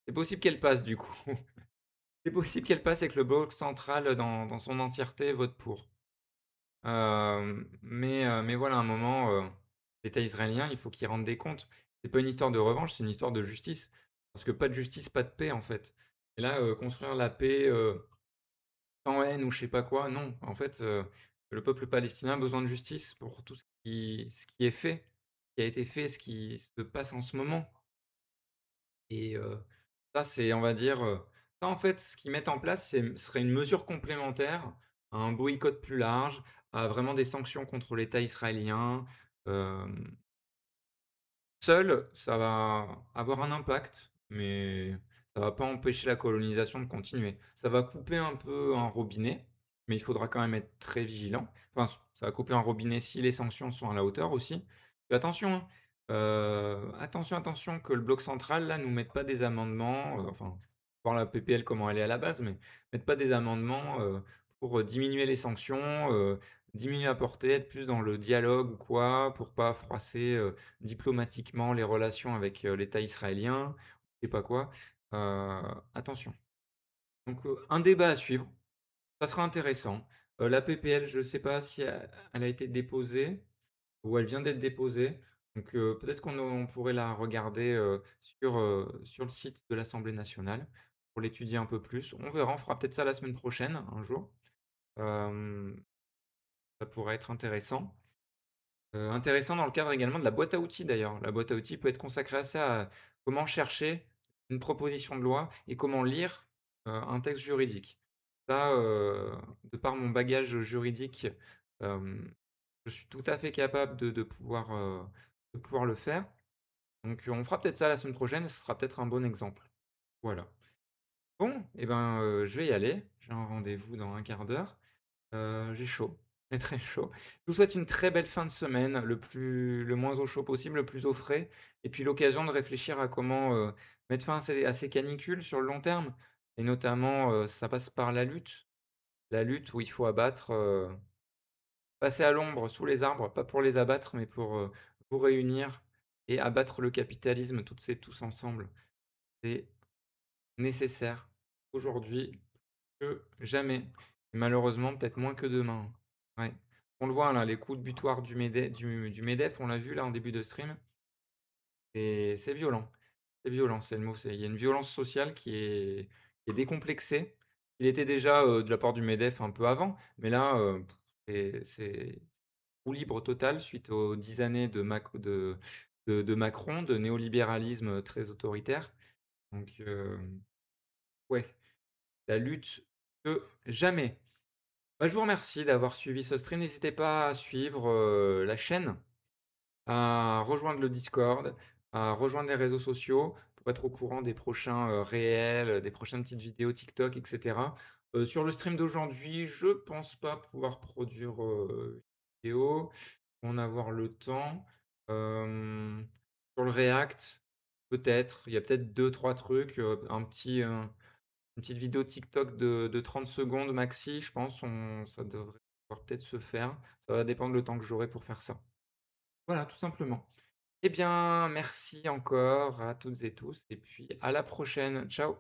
c'est possible qu'elle passe, du coup. C'est possible qu'elle passe et que le bloc central, dans son entièreté, vote pour. Mais voilà, à un moment, l'État israélien, il faut qu'il rende des comptes. C'est pas une histoire de revanche, c'est une histoire de justice. Parce que pas de justice, pas de paix, en fait. Et là, construire la paix, sans haine ou je sais pas quoi, non. En fait, le peuple palestinien a besoin de justice pour tout ce qui est fait, qui a été fait, ce qui se passe en ce moment et ça, c'est on va dire, ça, en fait, ce qu'ils mettent en place, ce serait une mesure complémentaire à un boycott plus large, à vraiment des sanctions contre l'État israélien, hem Seul, ça va avoir un impact, mais ça va pas empêcher la colonisation de continuer. Ça va couper un peu un robinet, mais il faudra quand même être très vigilant. Enfin, ça va couper un robinet si les sanctions sont à la hauteur aussi. Fais attention, hein, attention, attention que le bloc central là nous mette pas des amendements, enfin, voir la PPL comment elle est à la base, mais mette pas des amendements, pour, diminuer les sanctions, diminuer la portée, être plus dans le dialogue ou quoi, pour pas froisser, diplomatiquement les relations avec, l'État israélien, je sais pas quoi, attention. Donc, un débat à suivre, ça sera intéressant. La PPL, je ne sais pas si elle a été déposée ou elle vient d'être déposée, donc, peut-être on pourrait la regarder, sur le site de l'Assemblée nationale pour l'étudier un peu plus. On verra, on fera peut-être ça la semaine prochaine, un jour. Hem, Ça pourrait être intéressant. Intéressant dans le cadre également de la boîte à outils d'ailleurs. La boîte à outils peut être consacrée à ça, à comment chercher une proposition de loi et comment lire, un texte juridique. Ça, de par mon bagage juridique, hem, je suis tout à fait capable de pouvoir le faire. Donc, on fera peut-être ça la semaine prochaine, ce sera peut-être un bon exemple. Voilà. Bon et ben, je vais y aller. J'ai un rendez-vous dans un quart d'heure. J'ai chaud, j'ai très chaud. Je vous souhaite une très belle fin de semaine, le moins au chaud possible, le plus au frais et puis l'occasion de réfléchir à comment, mettre fin à ces canicules sur le long terme et notamment, ça passe par la lutte où il faut abattre, passer à l'ombre sous les arbres, pas pour les abattre, mais pour, vous réunir et abattre le capitalisme tous ensemble. C'est nécessaire aujourd'hui que jamais. Et malheureusement, peut-être moins que demain. Ouais. On le voit là, les coups de butoir du MEDEF, on l'a vu là en début de stream, et c'est violent. C'est violent, c'est le mot. Il y a une violence sociale qui est décomplexée. Il était déjà de la part du MEDEF un peu avant, mais là, c'est roue libre total suite aux 10 années de Macron, de néolibéralisme très autoritaire. Donc, ouais, la lutte que jamais. Bah, je vous remercie d'avoir suivi ce stream. N'hésitez pas à suivre, la chaîne, à rejoindre le Discord, à rejoindre les réseaux sociaux pour être au courant des prochains, réels, des prochaines petites vidéos TikTok et cetera. Sur le stream d'aujourd'hui, je pense pas pouvoir produire, vidéo, en avoir le temps. Hem, sur le React, peut-être, il y a peut-être deux trois trucs, une petite vidéo TikTok de 30 secondes maxi, je pense, ça devrait pouvoir peut-être se faire. Ça va dépendre le temps que j'aurai pour faire ça. Voilà, tout simplement. Eh bien, merci encore à toutes et tous et puis à la prochaine. Ciao.